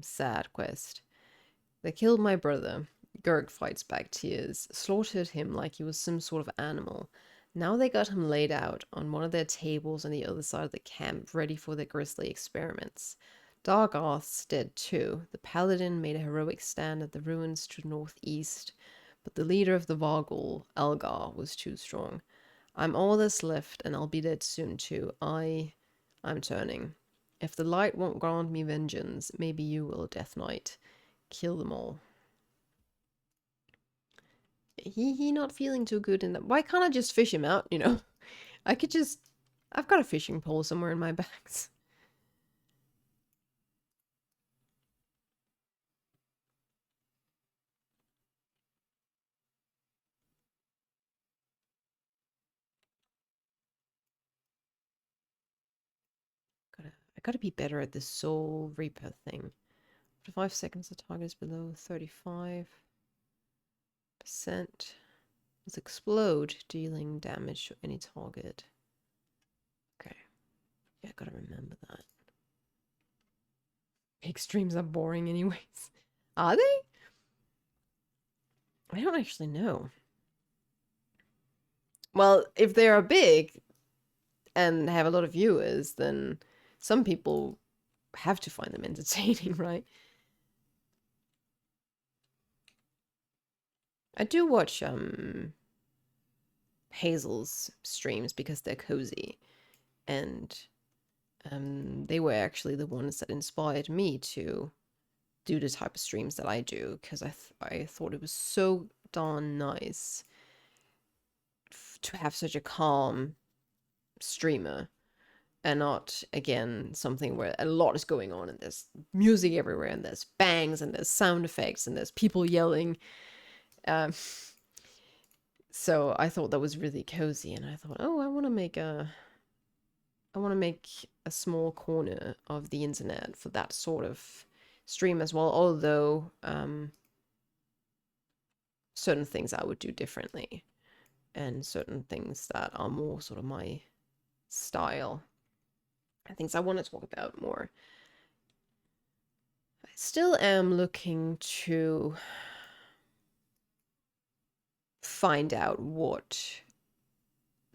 sad quest. They killed my brother. Gerg fights back tears, slaughtered him like he was some sort of animal. Now they got him laid out on one of their tables on the other side of the camp, ready for their grisly experiments. Dark Arth's dead too. The paladin made a heroic stand at the ruins to the northeast, but the leader of the Vargul, Algar, was too strong. I'm all that's left, and I'll be dead soon too. I'm turning. If the light won't grant me vengeance, maybe you will, Death Knight. Kill them all. He not feeling too good in that. Why can't I just fish him out, you know? I could just... I've got a fishing pole somewhere in my bags. I gotta be better at this Soul Reaper thing. After 5 seconds, the target is below 35%. Let's explode, dealing damage to any target. Okay. Yeah, I gotta remember that. Big streams are boring anyways. Are they? I don't actually know. Well, if they are big and have a lot of viewers, then some people have to find them entertaining, right? I do watch Hazel's streams because they're cozy, and they were actually the ones that inspired me to do the type of streams that I do, because I thought it was so darn nice to have such a calm streamer and not, again, something where a lot is going on and there's music everywhere and there's bangs and there's sound effects and there's people yelling. So I thought that was really cozy, and I thought, oh, I want to make a small corner of the internet for that sort of stream as well, although certain things I would do differently and certain things that are more sort of my style and things I want to talk about more. I still am looking to find out what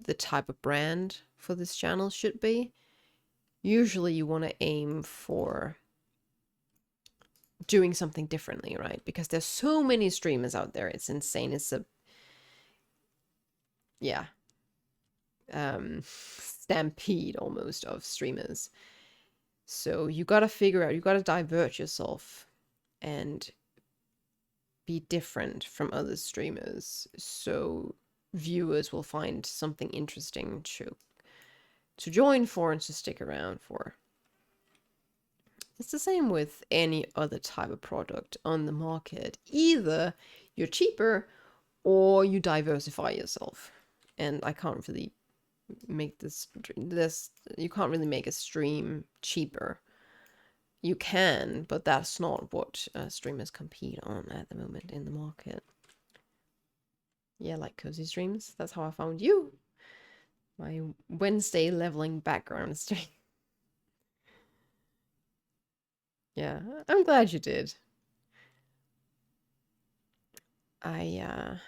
the type of brand for this channel should be. Usually you want to aim for doing something differently, right? Because there's so many streamers out there. It's insane. Yeah. stampede almost of streamers. So you gotta figure out, you gotta divert yourself and be different from other streamers so viewers will find something interesting to join for and to stick around for. It's the same with any other type of product on the market. Either you're cheaper or you diversify yourself. And I can't really make this you can't really make a stream cheaper. You can, but that's not what streamers compete on at the moment in the market. Yeah, like cozy streams. That's how I found you. My Wednesday leveling background stream. Yeah, I'm glad you did. I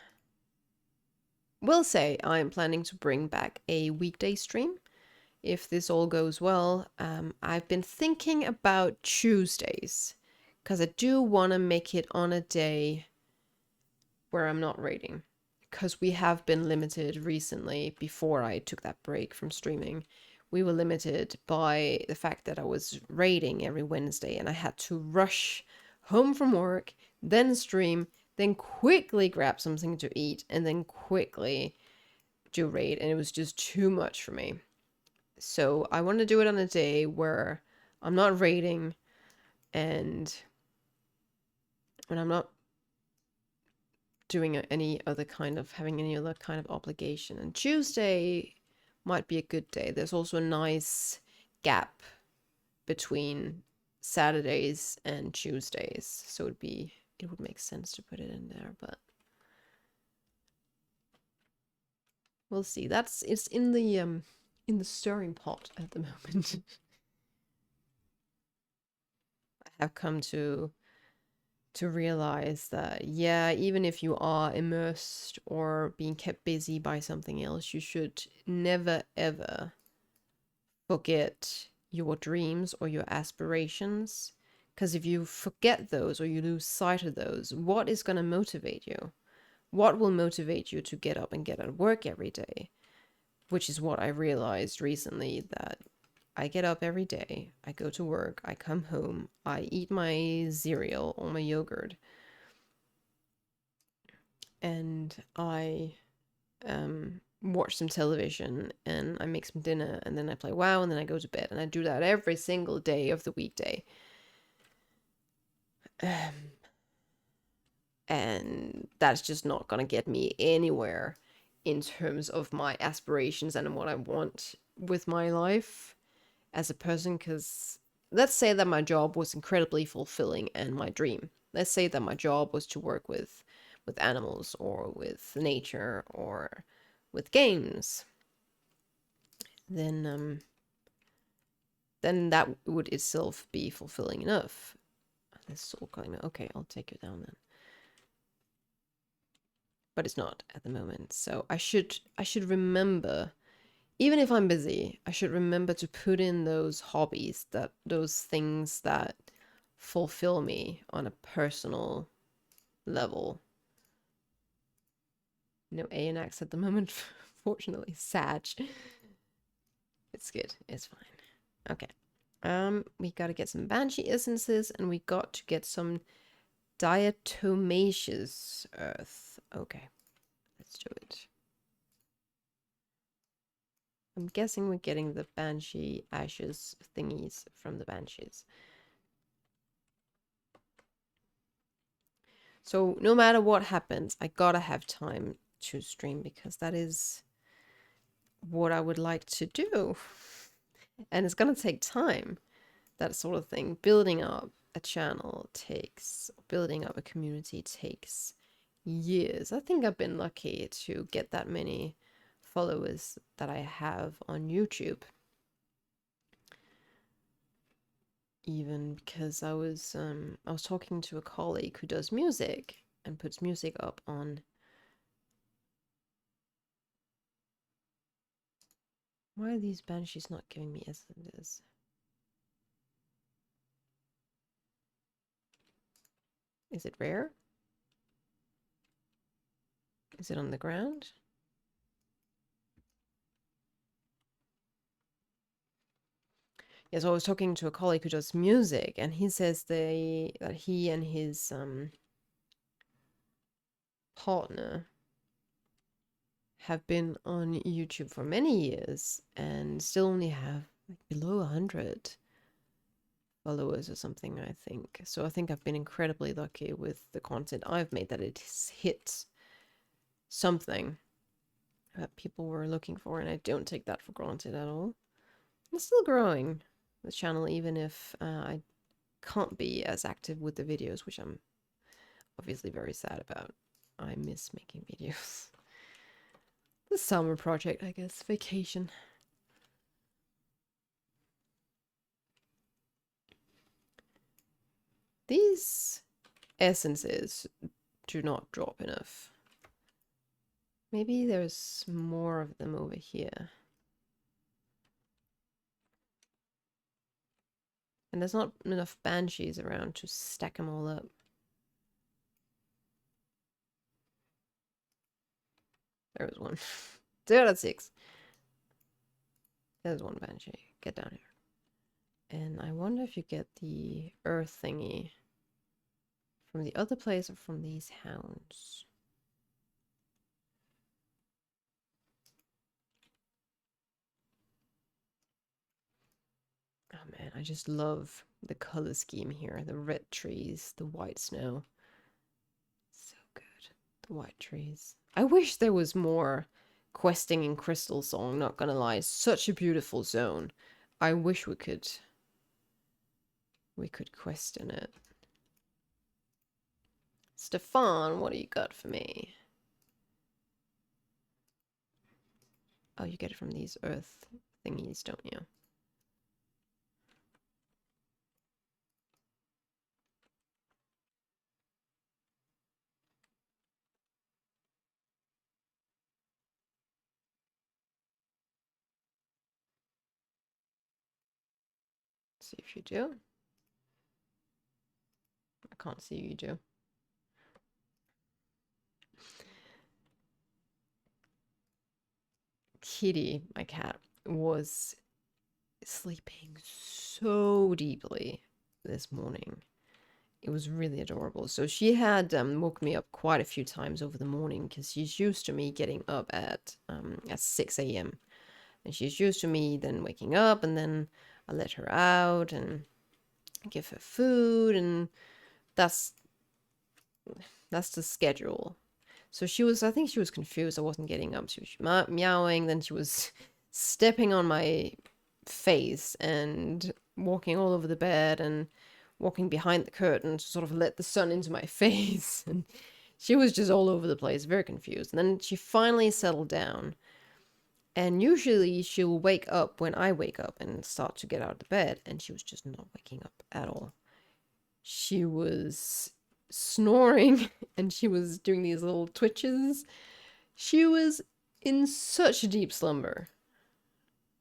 will say I'm planning to bring back a weekday stream if this all goes well. I've been thinking about Tuesdays because I do want to make it on a day where I'm not raiding, because we have been limited recently. Before I took that break from streaming, we were limited by the fact that I was raiding every Wednesday and I had to rush home from work, then stream, then quickly grab something to eat, and then quickly do raid, and it was just too much for me. So I want to do it on a day where I'm not raiding and when I'm not doing any other kind of having any other kind of obligation. And Tuesday might be a good day. There's also a nice gap between Saturdays and Tuesdays, so it would make sense to put it in there, but we'll see. It's in the stirring pot at the moment. I have come to realize that, yeah, even if you are immersed or being kept busy by something else, you should never ever forget your dreams or your aspirations. Because if you forget those or you lose sight of those, what is going to motivate you? What will motivate you to get up and get at work every day? Which is what I realized recently, that I get up every day, I go to work, I come home, I eat my cereal or my yogurt, and I watch some television and I make some dinner and then I play WoW and then I go to bed, and I do that every single day of the weekday. And that's just not gonna get me anywhere in terms of my aspirations and what I want with my life as a person. Because let's say that my job was incredibly fulfilling and my dream. Let's say that my job was to work with animals or with nature or with games. Then that would itself be fulfilling enough. This soul calling me. Okay, I'll take you down then. But it's not at the moment. So I should remember, even if I'm busy, I should remember to put in those hobbies, those things that fulfill me on a personal level. No ANX at the moment, fortunately. Sad. It's good. It's fine. Okay. We gotta get some Banshee essences, and we got to get some diatomaceous earth. Okay, let's do it. I'm guessing we're getting the Banshee ashes thingies from the Banshees. So no matter what happens, I gotta have time to stream, because that is what I would like to do. And it's gonna take time, that sort of thing. Building up a channel takes, building up a community takes years. I think I've been lucky to get that many followers that I have on YouTube. Even because I was talking to a colleague who does music and puts music up on. Why are these banshees not giving me essences? Is it rare? Is it on the ground? Yeah, so I was talking to a colleague who does music, and he says that he and his partner have been on YouTube for many years and still only have like below 100 followers or something, I think. So I think I've been incredibly lucky with the content I've made, that it's hit something that people were looking for, and I don't take that for granted at all. I'm still growing the channel, even if I can't be as active with the videos, which I'm obviously very sad about. I miss making videos. The summer project, I guess. Vacation. These essences do not drop enough. Maybe there's more of them over here. And there's not enough banshees around to stack them all up. There was one. 0 out of 6. There's one banshee. Get down here. And I wonder if you get the earth thingy from the other place or from these hounds. Oh man, I just love the color scheme here. The red trees, the white snow. So good. The white trees. I wish there was more questing in Crystal Song, not gonna lie. Such a beautiful zone. I wish we could quest in it. Stefan, what do you got for me? Oh, you get it from these earth thingies, don't you? See if you do. I can't see you do. Kitty, my cat, was sleeping so deeply this morning. It was really adorable. So she had woke me up quite a few times over the morning, because she's used to me getting up at 6 a.m. And she's used to me then waking up, and then I let her out and give her food, and that's the schedule. So she was, I think she was confused I wasn't getting up. She was meowing, then she was stepping on my face and walking all over the bed and walking behind the curtain to sort of let the sun into my face. And she was just all over the place, very confused. And then she finally settled down. And usually she'll wake up when I wake up and start to get out of the bed, and she was just not waking up at all. She was snoring and she was doing these little twitches. She was in such a deep slumber,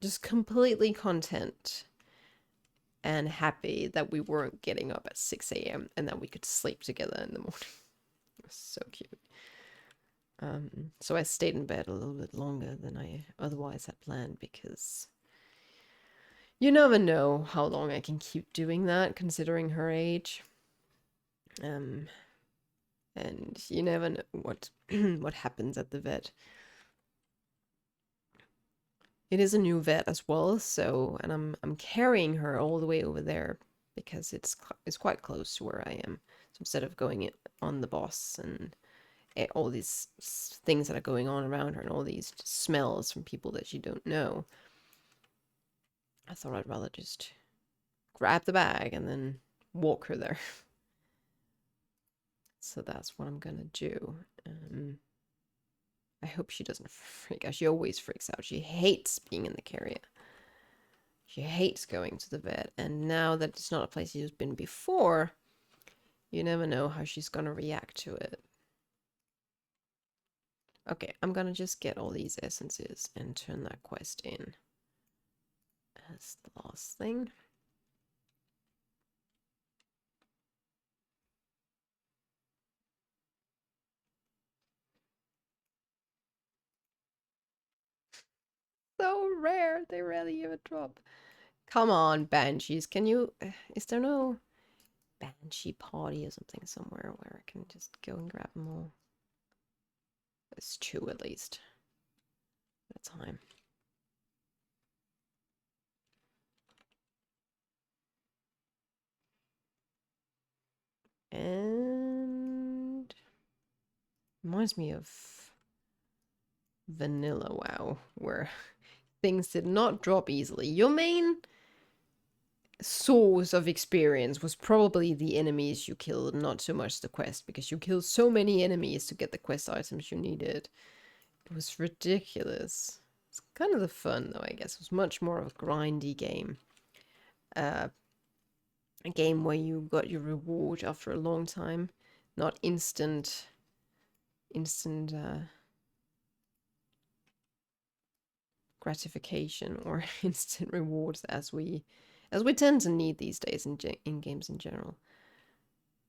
just completely content and happy that we weren't getting up at 6 a.m. and that we could sleep together in the morning. It was so cute. So I stayed in bed a little bit longer than I otherwise had planned, because you never know how long I can keep doing that, considering her age. And you never know what what happens at the vet. It is a new vet as well, so, and I'm carrying her all the way over there because it's quite close to where I am. So instead of going on the bus and all these things that are going on around her and all these smells from people that she don't know, I thought I'd rather just grab the bag and then walk her there. So that's what I'm gonna do. I hope she doesn't freak out. She always freaks out. She hates being in the carrier. She hates going to the vet. And now that it's not a place she's been before, you never know how she's gonna react to it. Okay, I'm gonna just get all these essences and turn that quest in as the last thing. So rare, they rarely even drop. Come on, banshees. Can you? Is there no banshee party or something somewhere where I can just go and grab them all? There's two at least at a time. And reminds me of Vanilla WoW, where things did not drop easily. Your main source of experience was probably the enemies you killed, not so much the quest, because you killed so many enemies to get the quest items you needed. It was ridiculous. It's kind of the fun, though, I guess. It was much more of a grindy game. A game where you got your reward after a long time, not instant gratification or instant rewards as we tend to need these days in games in general.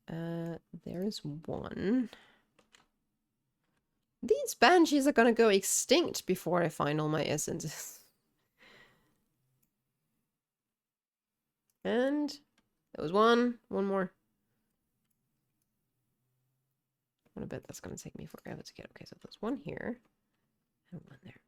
There is one. These banshees are gonna go extinct before I find all my essences. And there was one more. I bet that's gonna take me forever to get. Okay, so there's one here and one there.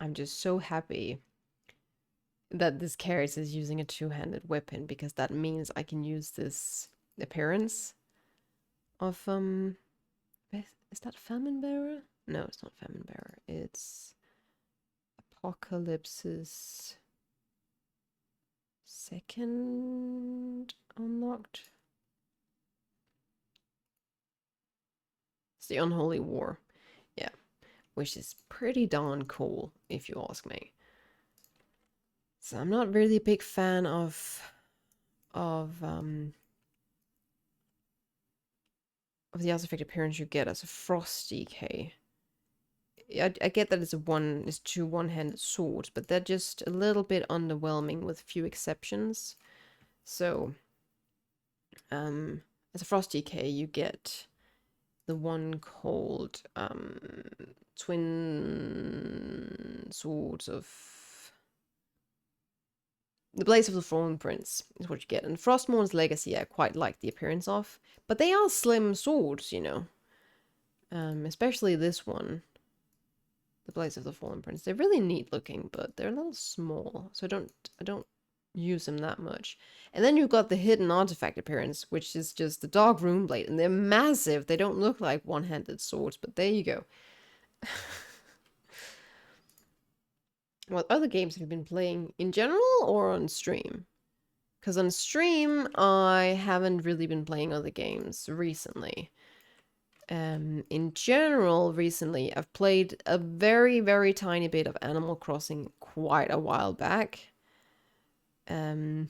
I'm just so happy that this character is using a two-handed weapon, because that means I can use this appearance of is that Famine Bearer? No, it's not Famine Bearer. It's Apocalypse's second unlocked. It's the Unholy War. Yeah. Which is pretty darn cool, if you ask me. So I'm not really a big fan of the artifact appearance you get as a Frosty K. I get that it's two one-handed swords, but they're just a little bit underwhelming with few exceptions. So, as a Frosty K, you get the one called Twin Swords of the Blaze of the Fallen Prince is what you get. And Frostmourn's Legacy I quite like the appearance of, but they are slim swords, you know. Especially this one, the Blaze of the Fallen Prince. They're really neat looking, but they're a little small, so I don't use them that much. And then you've got the hidden artifact appearance, which is just the Dark Rune Blade, and they're massive. They don't look like one-handed swords, but there you go. What other games have you been playing in general or on stream? Because on stream, I haven't really been playing other games recently. In general, recently, I've played a very, very tiny bit of Animal Crossing quite a while back. Then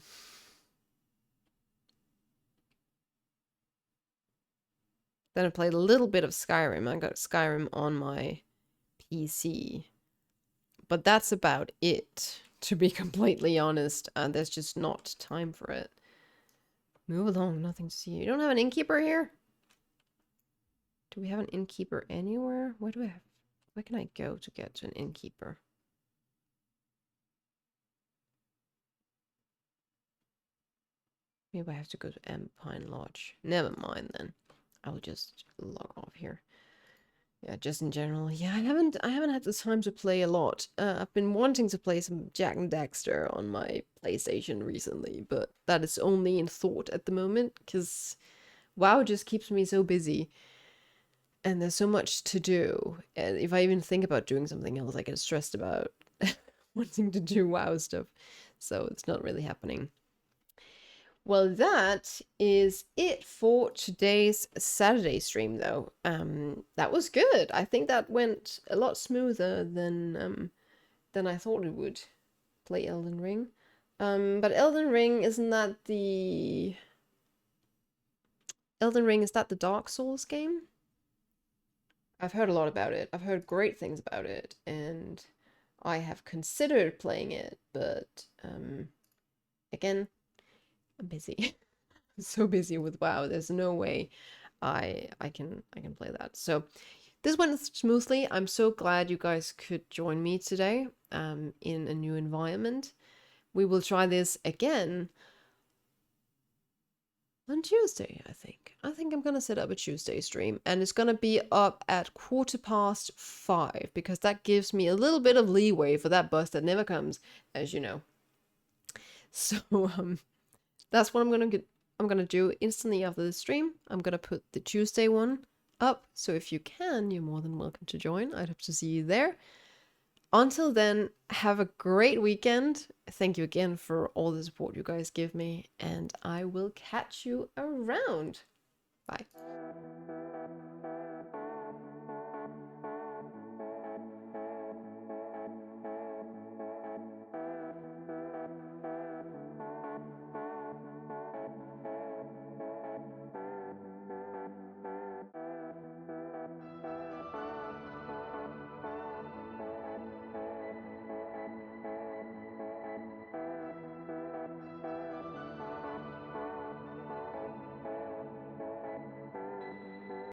I played a little bit of Skyrim. I got Skyrim on my PC. But that's about it, to be completely honest. There's just not time for it. Move along, nothing to see. You don't have an innkeeper here? Do we have an innkeeper anywhere? Where do I have... Where can I go to get to an innkeeper? Maybe I have to go to Empine Lodge. Never mind then. I'll just log off here. Yeah, just in general. Yeah, I haven't had the time to play a lot. I've been wanting to play some Jak and Daxter on my PlayStation recently, but that is only in thought at the moment, because WoW just keeps me so busy. And there's so much to do. And if I even think about doing something else, I get stressed about wanting to do WoW stuff. So it's not really happening. Well, that is it for today's Saturday stream, though. That was good. I think that went a lot smoother than I thought it would. Play Elden Ring. But Elden Ring, isn't that the... Elden Ring, is that the Dark Souls game? I've heard a lot about it. I've heard great things about it, and I have considered playing it, but again, I'm busy. So busy with WoW. There's no way I can play that. So this went smoothly. I'm so glad you guys could join me today in a new environment. We will try this again on Tuesday, I think. I think I'm gonna set up a Tuesday stream, and it's gonna be up at 5:15 because that gives me a little bit of leeway for that bus that never comes, as you know. So that's what I'm gonna do instantly after the stream. I'm gonna put the Tuesday one up, so if you can, you're more than welcome to join. I'd hope to see you there. Until then, have a great weekend. Thank you again for all the support you guys give me, and I will catch you around. Bye.